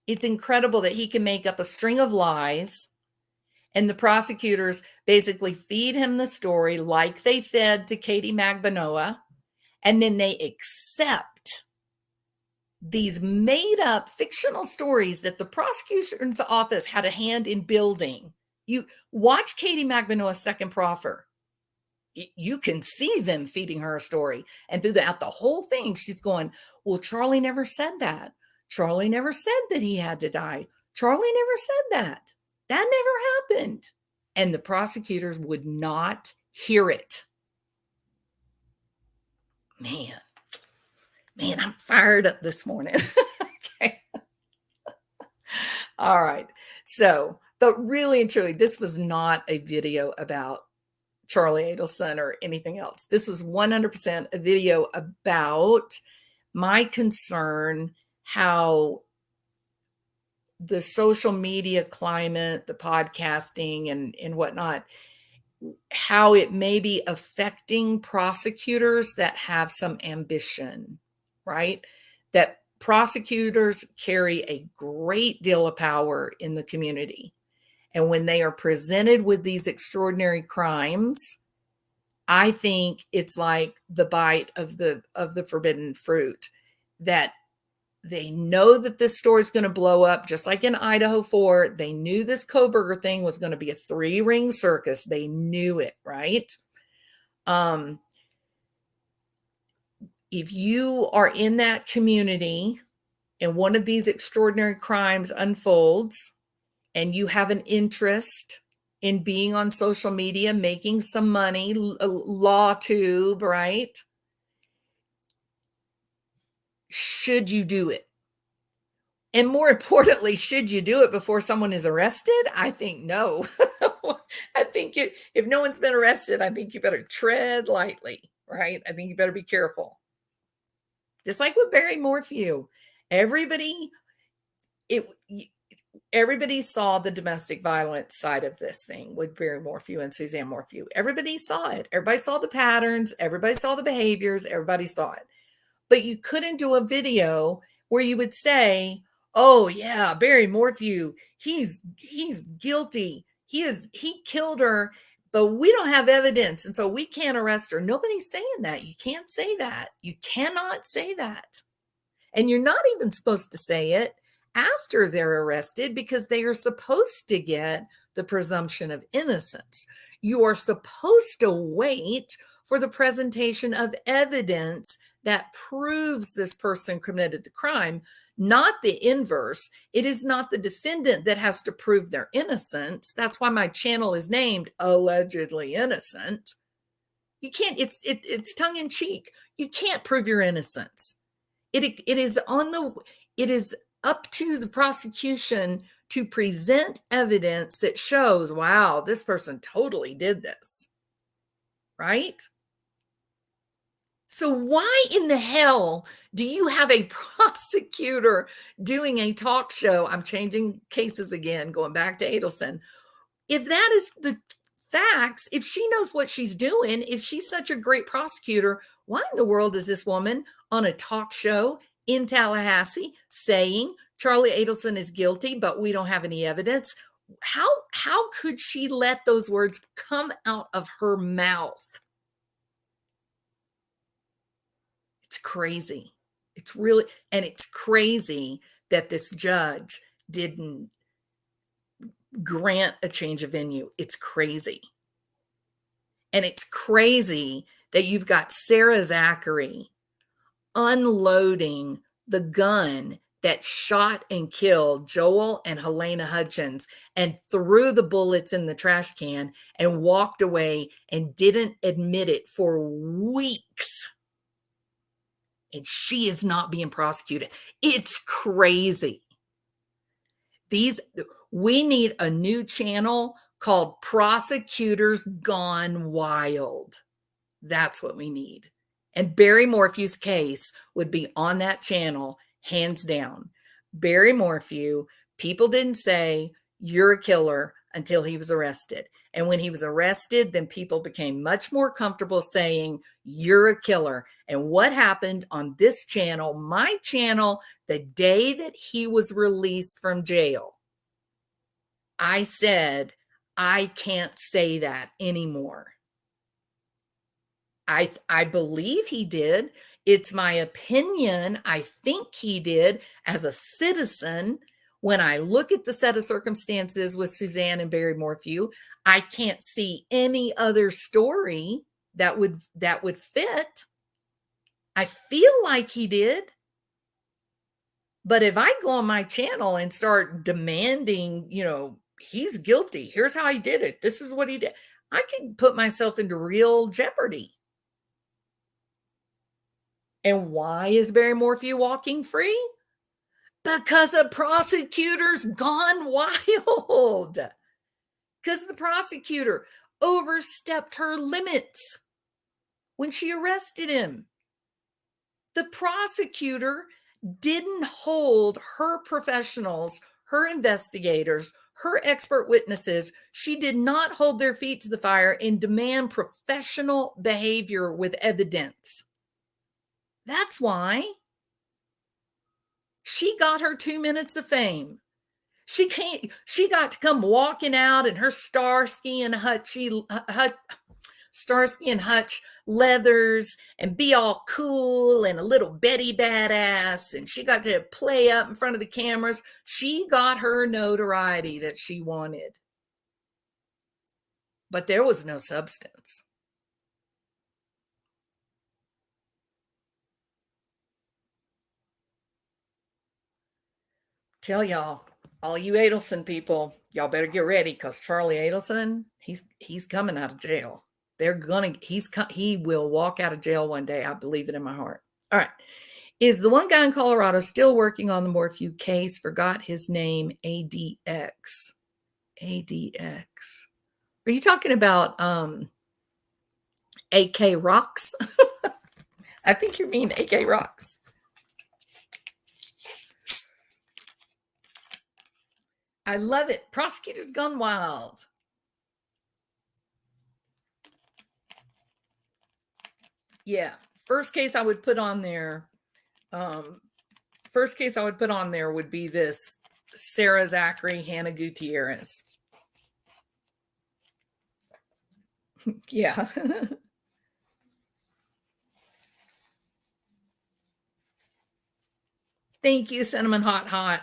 it's incredible that he can make up a string of lies, and the prosecutors basically feed him the story like they fed to Katie Magbanoa, and then they accept these made up fictional stories that the prosecution's office had a hand in building. You watch Katie Magbanoa's second proffer. You can see them feeding her a story. And throughout the whole thing, she's going, well, Charlie never said that. Charlie never said that he had to die. Charlie never said that. That never happened. And the prosecutors would not hear it. Man, I'm fired up this morning. Okay. All right. So, but really and truly, this was not a video about Charlie Adelson or anything else. This was 100% a video about my concern how the social media climate, the podcasting and whatnot, how it may be affecting prosecutors that have some ambition, right? That prosecutors carry a great deal of power in the community. And when they are presented with these extraordinary crimes, I think it's like the bite of the forbidden fruit, that they know that this story is going to blow up, just like in Idaho 4. They knew this Koberger thing was going to be a 3-ring circus. They knew it, right? If you are in that community and one of these extraordinary crimes unfolds and you have an interest in being on social media, making some money, law tube, right? Should you do it? And more importantly, should you do it before someone is arrested? I think no. I think if no one's been arrested, I think you better tread lightly, right? I think you better be careful. Just like with Barry Morphew, everybody saw the domestic violence side of this thing with Barry Morphew and Suzanne Morphew. Everybody saw it. Everybody saw the patterns. Everybody saw the behaviors. Everybody saw it. But you couldn't do a video where you would say, oh yeah, Barry Morphew, he's guilty. He killed her, but we don't have evidence, and so we can't arrest her. Nobody's saying that. You can't say that. You cannot say that. And you're not even supposed to say it after they're arrested, because they are supposed to get the presumption of innocence. You are supposed to wait for the presentation of evidence that proves this person committed the crime, not the inverse. It is not the defendant that has to prove their innocence. That's why my channel is named Allegedly Innocent. You can't, it's tongue in cheek. You can't prove your innocence. It is up to the prosecution to present evidence that shows, wow, this person totally did this, right? So why in the hell do you have a prosecutor doing a talk show? I'm changing cases again, going back to Adelson. If that is the facts, if she knows what she's doing, if she's such a great prosecutor, why in the world is this woman on a talk show in Tallahassee saying Charlie Adelson is guilty, but we don't have any evidence? How could she let those words come out of her mouth? It's crazy. It's crazy that this judge didn't grant a change of venue. It's crazy. And it's crazy that you've got Sarah Zachary unloading the gun that shot and killed Joel and Helena Hutchins and threw the bullets in the trash can and walked away and didn't admit it for weeks. And she is not being prosecuted. It's crazy. We need a new channel called Prosecutors Gone Wild. That's what we need. And Barry Morphew's case would be on that channel, hands down. Barry Morphew, people didn't say, you're a killer. until he was arrested. And when he was arrested, then people became much more comfortable saying, you're a killer. And what happened on this channel, my channel, the day that he was released from jail, I said, I can't say that anymore. I believe he did. It's my opinion. I think he did as a citizen. When I look at the set of circumstances with Suzanne and Barry Morphew, I can't see any other story that would fit. I feel like he did. But if I go on my channel and start demanding, he's guilty, here's how he did it, this is what he did, I could put myself into real jeopardy. And why is Barry Morphew walking free? Because the prosecutor's gone wild. Because the prosecutor overstepped her limits when she arrested him. The prosecutor didn't hold her professionals, her investigators, her expert witnesses. She did not hold their feet to the fire and demand professional behavior with evidence. That's why she got her 2 minutes of fame. She got to come walking out in her Starsky and Hutch leathers and be all cool and a little Betty badass. And she got to play up in front of the cameras. She got her notoriety that she wanted. But there was no substance. Tell y'all, all you Adelson people, y'all better get ready, because Charlie Adelson, he's coming out of jail. He will walk out of jail one day. I believe it in my heart. All right. Is the one guy in Colorado still working on the Morphew case? Forgot his name. ADX. Are you talking about AK Rocks? I think you mean AK Rocks. I love it. Prosecutors gone wild. Yeah. First case I would put on there would be this Sarah Zachary, Hannah Guettierrez. Yeah. Thank you, Cinnamon Hot.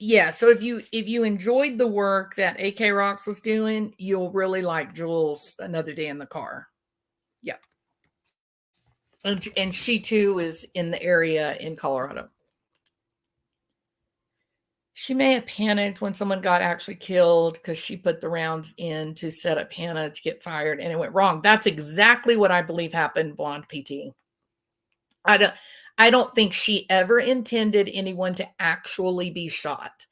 Yeah, so if you enjoyed the work that AK Rocks was doing, you'll really like Jules Another Day in the Car. Yeah. And she too is in the area in Colorado. She may have panicked when someone got actually killed because she put the rounds in to set up Hannah to get fired and it went wrong. That's exactly what I believe happened, Blonde PT. I don't think she ever intended anyone to actually be shot.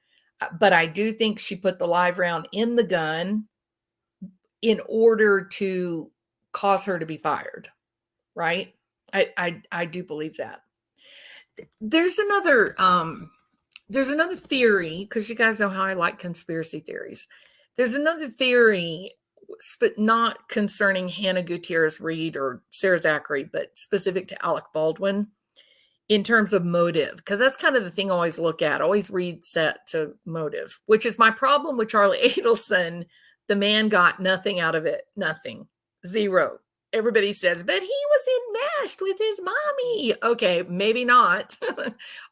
But I do think she put the live round in the gun in order to cause her to be fired, right? I do believe that. There's another theory, because you guys know how I like conspiracy theories. There's another theory, but not concerning Hannah Guettierez-Reed or Sarah Zachary, but specific to Alec Baldwin in terms of motive, because that's kind of the thing I always look at. I always read set to motive, which is my problem with Charlie Adelson. The man got nothing out of it. Nothing. Zero. Everybody says, but he was enmeshed with his mommy. Okay, maybe not.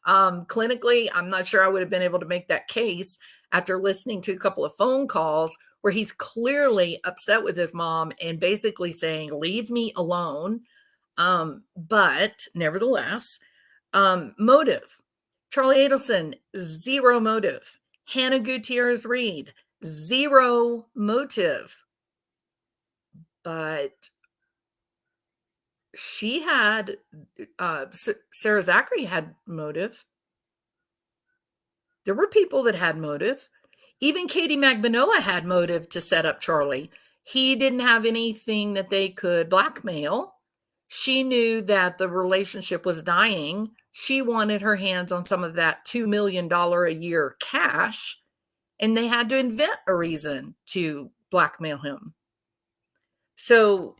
Clinically, I'm not sure I would have been able to make that case after listening to a couple of phone calls where he's clearly upset with his mom and basically saying, leave me alone. But nevertheless, motive. Charlie Adelson, zero motive. Hannah Guettierez-Reed, zero motive. But she had, Sarah Zachary had motive. There were people that had motive. Even Katie Magbanua had motive to set up Charlie. He didn't have anything that they could blackmail. She knew that the relationship was dying. She wanted her hands on some of that $2 million a year cash. and they had to invent a reason to blackmail him. So,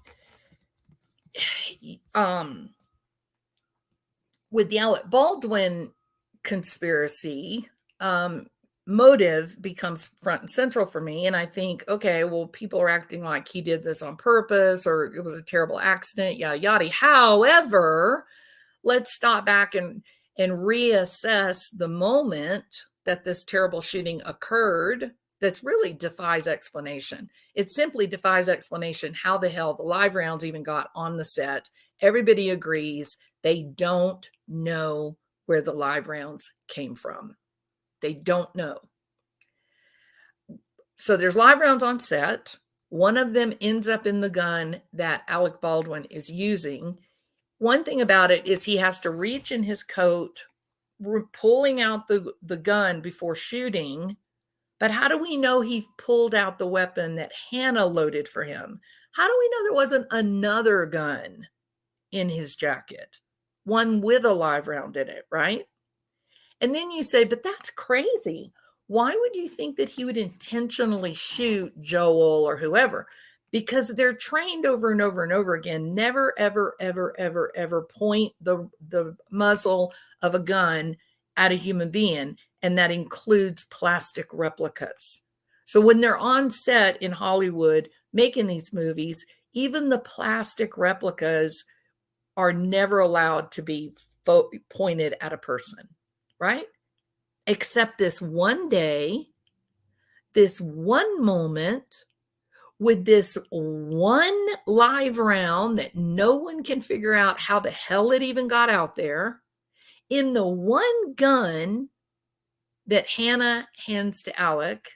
with the Alec Baldwin conspiracy, motive becomes front and central for me. And I think, okay, well, people are acting like he did this on purpose or it was a terrible accident, yada, yada. However, let's stop back and reassess the moment that this terrible shooting occurred. That really defies explanation. It simply defies explanation how the hell the live rounds even got on the set. Everybody agrees they don't know where the live rounds came from. They don't know. So there's live rounds on set. One of them ends up in the gun that Alec Baldwin is using. One thing about it is he has to reach in his coat, pulling out the gun before shooting. But how do we know he pulled out the weapon that Hannah loaded for him? How do we know there wasn't another gun in his jacket? One with a live round in it, right? And then you say, but that's crazy. Why would you think that he would intentionally shoot Joel or whoever? Because they're trained over and over and over again, never, ever, ever, ever, ever point the muzzle of a gun at a human being. And that includes plastic replicas. So when they're on set in Hollywood making these movies, even the plastic replicas are never allowed to be pointed at a person, right? Except this one day, this one moment, with this one live round that no one can figure out how the hell it even got out there, in the one gun that Hannah hands to Alec,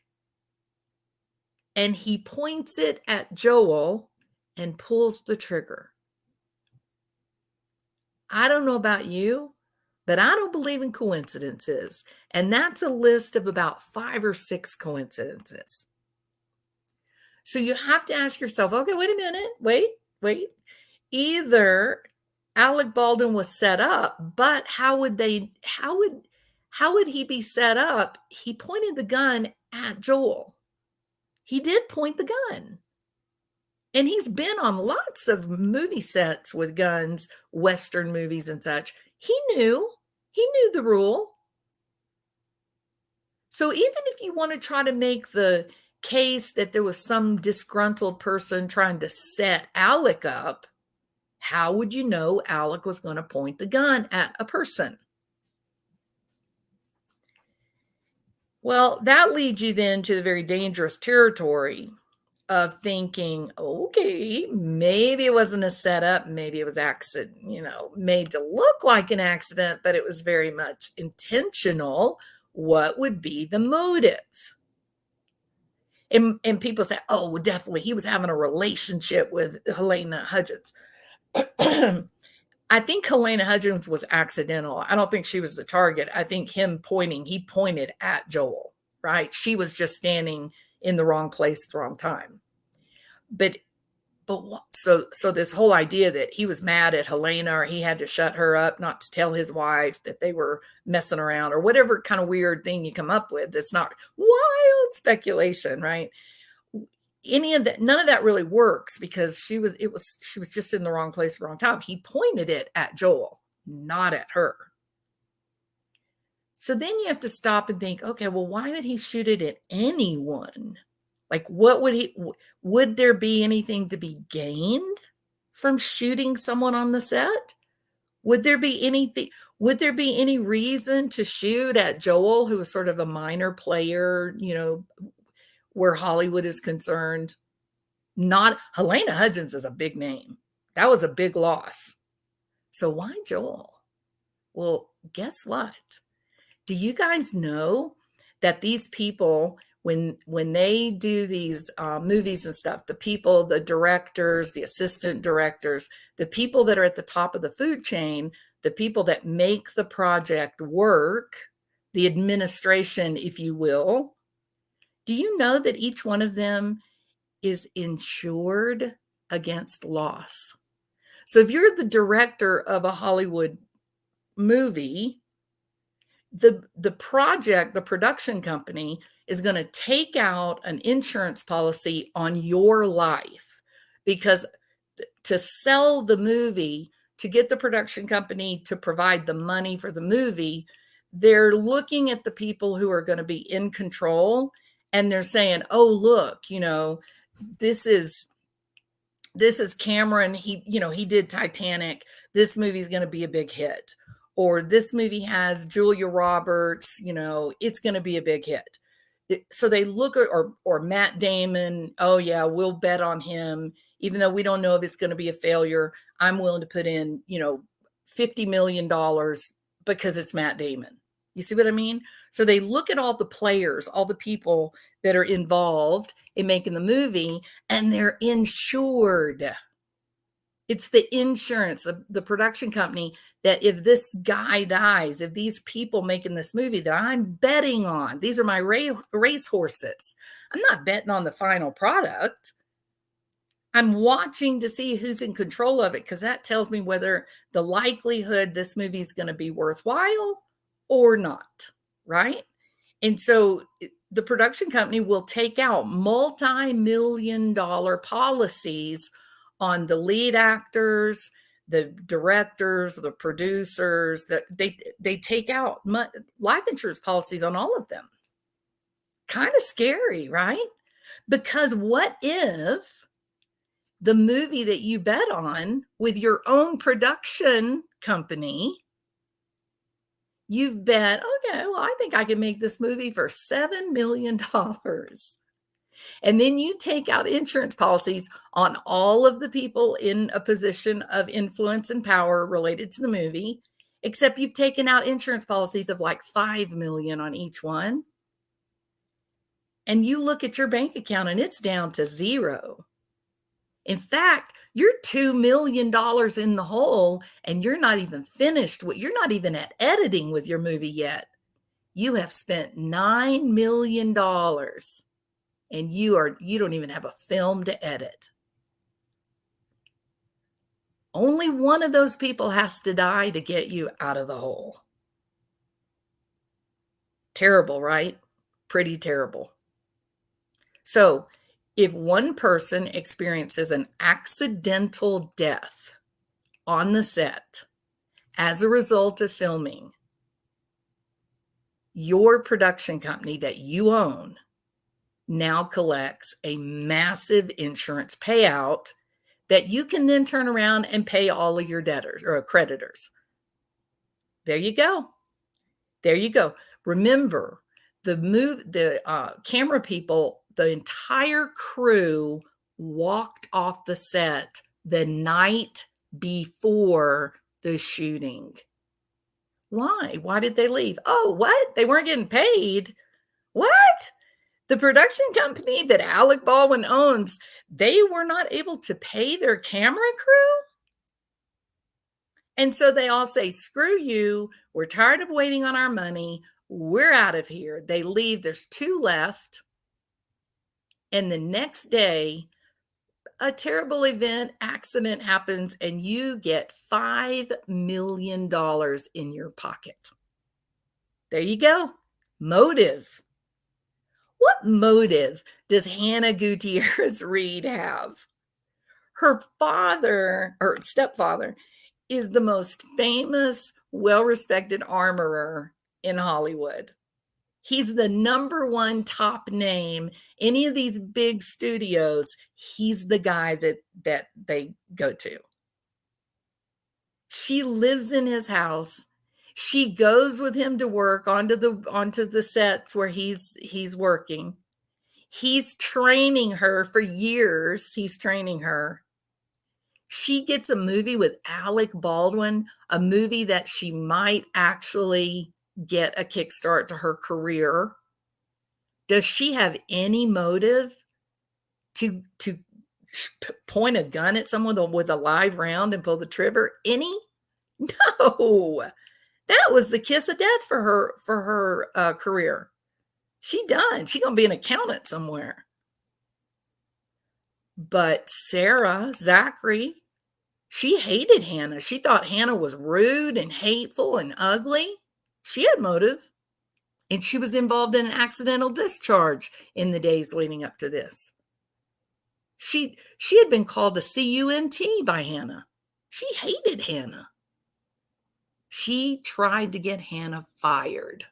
and he points it at Joel and pulls the trigger. I don't know about you, but I don't believe in coincidences. And that's a list of about 5 or 6 coincidences. So you have to ask yourself, okay, wait a minute, wait. Either Alec Baldwin was set up, but how would he be set up? He pointed the gun at Joel. He did point the gun. And he's been on lots of movie sets with guns, Western movies and such. He knew the rule. So even if you want to try to make the case that there was some disgruntled person trying to set Alec up, how would you know Alec was going to point the gun at a person? Well, that leads you then to the very dangerous territory of thinking, okay, maybe it wasn't a setup, maybe it was accident, made to look like an accident, but it was very much intentional. What would be the motive? And people say, oh, well, definitely he was having a relationship with Helena Hudgens. I think Helena Hudgens was accidental. I don't think she was the target. I think he pointed at Joel, right? She was just standing in the wrong place at the wrong time. But so this whole idea that he was mad at Helena or he had to shut her up not to tell his wife that they were messing around or whatever kind of weird thing you come up with, that's not wild speculation, right? Any of that, none of that really works because she was just in the wrong place at the wrong time. He pointed it at Joel, not at her. So then you have to stop and think, okay, well, why would he shoot it at anyone? Like, would there be anything to be gained from shooting someone on the set? Would there be any reason to shoot at Joel, who was sort of a minor player, where Hollywood is concerned? Not Helena Hudgens is a big name. That was a big loss. So why Joel? Well, guess what? Do you guys know that these people, when they do these movies and stuff, the directors, the assistant directors, the people that are at the top of the food chain, the people that make the project work, the administration, if you will, do you know that each one of them is insured against loss? So if you're the director of a Hollywood movie, the production company is going to take out an insurance policy on your life, because to sell the movie, to get the production company to provide the money for the movie, they're looking at the people who are going to be in control, and they're saying, oh, look, this is Cameron. He did Titanic. This movie's going to be a big hit. Or this movie has Julia Roberts, it's going to be a big hit. So they look at, or Matt Damon, oh yeah, we'll bet on him. Even though we don't know if it's going to be a failure, I'm willing to put in, $50 million because it's Matt Damon. You see what I mean? So they look at all the players, all the people that are involved in making the movie, and they're insured. It's the insurance, the production company, that if this guy dies, if these people making this movie that I'm betting on, these are my race horses. I'm not betting on the final product. I'm watching to see who's in control of it, because that tells me whether the likelihood this movie is going to be worthwhile or not, right? And so the production company will take out multi-million-dollar policies on the lead actors, the directors, the producers. That they take out life insurance policies on all of them. Kind of scary, right? Because what if the movie that you bet on with your own production company, you've bet, okay, well, I think I can make this movie for $7 million. And then you take out insurance policies on all of the people in a position of influence and power related to the movie, except you've taken out insurance policies of like $5 million on each one. And you look at your bank account and it's down to zero. In fact, you're $2 million in the hole, and you're not even finished. You're not even at editing with your movie yet. You have spent $9 million, and you don't even have a film to edit. Only one of those people has to die to get you out of the hole. Terrible, right? Pretty terrible. So, if one person experiences an accidental death on the set as a result of filming, your production company that you own now collects a massive insurance payout that you can then turn around and pay all of your debtors or creditors. There you go. There you go. Remember, the camera people, the entire crew walked off the set the night before the shooting. Why? Why did they leave? Oh, what? They weren't getting paid? What? The production company that Alec Baldwin owns, they were not able to pay their camera crew? And so they all say, screw you. We're tired of waiting on our money. We're out of here. They leave. There's 2 left. And the next day, a terrible accident happens, and you get $5 million in your pocket. There you go. Motive. What motive does Hannah Guettierez-Reed have? Her father, or stepfather, is the most famous, well-respected armorer in Hollywood. He's the #1 top name. Any of these big studios, he's the guy that they go to. She lives in his house. She goes with him to work onto the sets where he's working. He's training her for years. He's training her. She gets a movie with Alec Baldwin, a movie that she might actually get a kickstart to her career. Does she have any motive to point a gun at someone with a live round and pull the trigger? Any? No. That was the kiss of death for her career. She done. She gonna be an accountant somewhere. But Sarah Zachary, she hated Hannah. She thought Hannah was rude and hateful and ugly. She had motive. And she was involved in an accidental discharge in the days leading up to this. She had been called a CUNT by Hannah. She hated Hannah. She tried to get Hannah fired.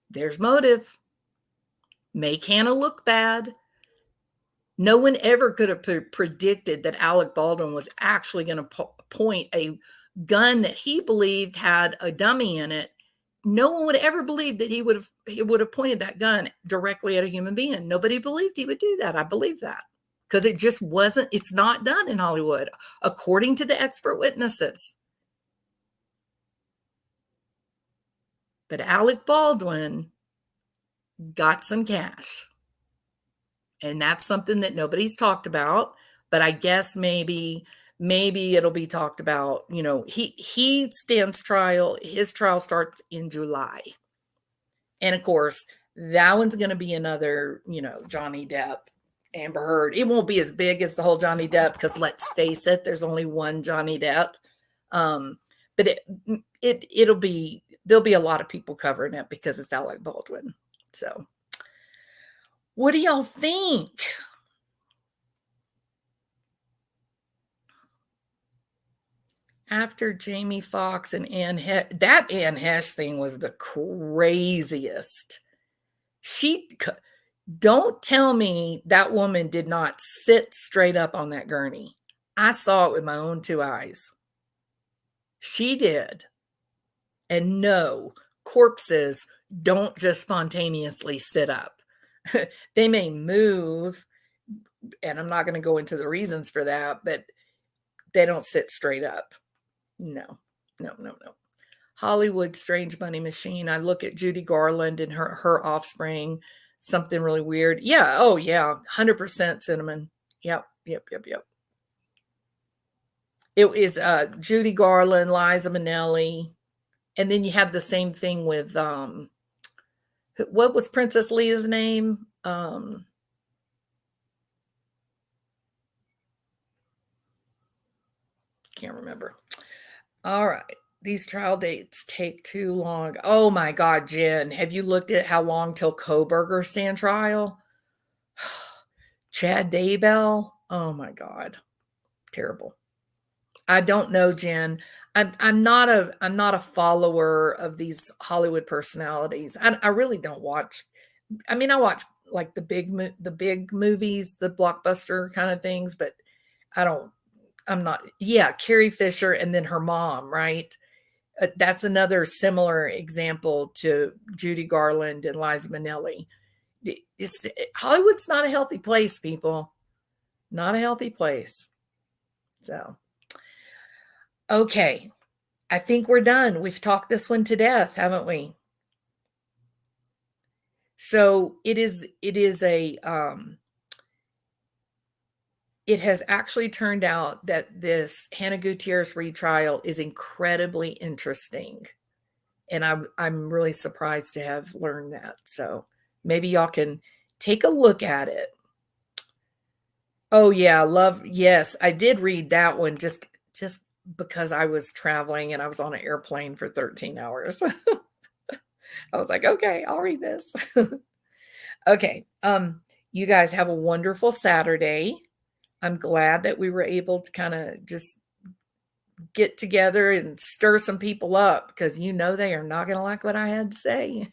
There's motive. Make Hannah look bad. No one ever could have predicted that Alec Baldwin was actually going to point a gun that he believed had a dummy in it. No one would ever believe that he would have pointed that gun directly at a human being. Nobody believed he would do that. I believe that because it just wasn't, it's not done in Hollywood, according to the expert witnesses. But Alec Baldwin got some cash. And that's something that nobody's talked about, but I guess maybe it'll be talked about. You know, he stands trial. His trial starts in July. And of course, that one's going to be another, you know, Johnny Depp, Amber Heard. It won't be as big as the whole Johnny Depp because let's face it, there's only one Johnny Depp. But there'll be a lot of people covering it because it's Alec Baldwin. So what do y'all think? After Jamie Foxx and Anne Heche, that Anne Heche thing was the craziest. Don't tell me that woman did not sit straight up on that gurney. I saw it with my own two eyes. She did. And no, corpses don't just spontaneously sit up. They may move, and I'm not going to go into the reasons for that, but they don't sit straight up. No. Hollywood strange money machine. I look at Judy Garland and her offspring, something really weird. Yeah. Oh yeah. 100% cinnamon. Yep. It is Judy Garland, Liza Minnelli. And then you have the same thing with, what was Princess Leia's name? Can't remember. All right. These trial dates take too long. Oh my God, Jen, have you looked at how long till Kohberger stand trial? Chad Daybell. Oh my God. Terrible. I don't know, Jen. I'm not a follower of these Hollywood personalities. I really don't watch. I mean, I watch like the big movies, the blockbuster kind of things, but I'm not. Yeah, Carrie Fisher and then her mom, right? That's another similar example to Judy Garland and Liza Minnelli. Hollywood's not a healthy place, people. Not a healthy place. So, okay. I think we're done. We've talked this one to death, haven't we? So it has actually turned out that this Hannah Guettierez-Reed trial is incredibly interesting. And I'm really surprised to have learned that. So maybe y'all can take a look at it. Oh yeah, yes, I did read that one just because I was traveling and I was on an airplane for 13 hours. I was like, okay, I'll read this. Okay. You guys have a wonderful Saturday. I'm glad that we were able to kind of just get together and stir some people up because you know they are not going to like what I had to say.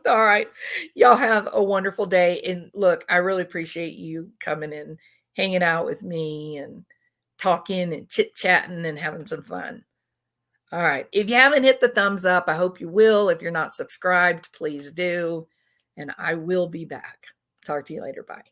All right. Y'all have a wonderful day. And look, I really appreciate you coming and hanging out with me and talking and chit-chatting and having some fun. All right. If you haven't hit the thumbs up, I hope you will. If you're not subscribed, please do. And I will be back. Talk to you later. Bye.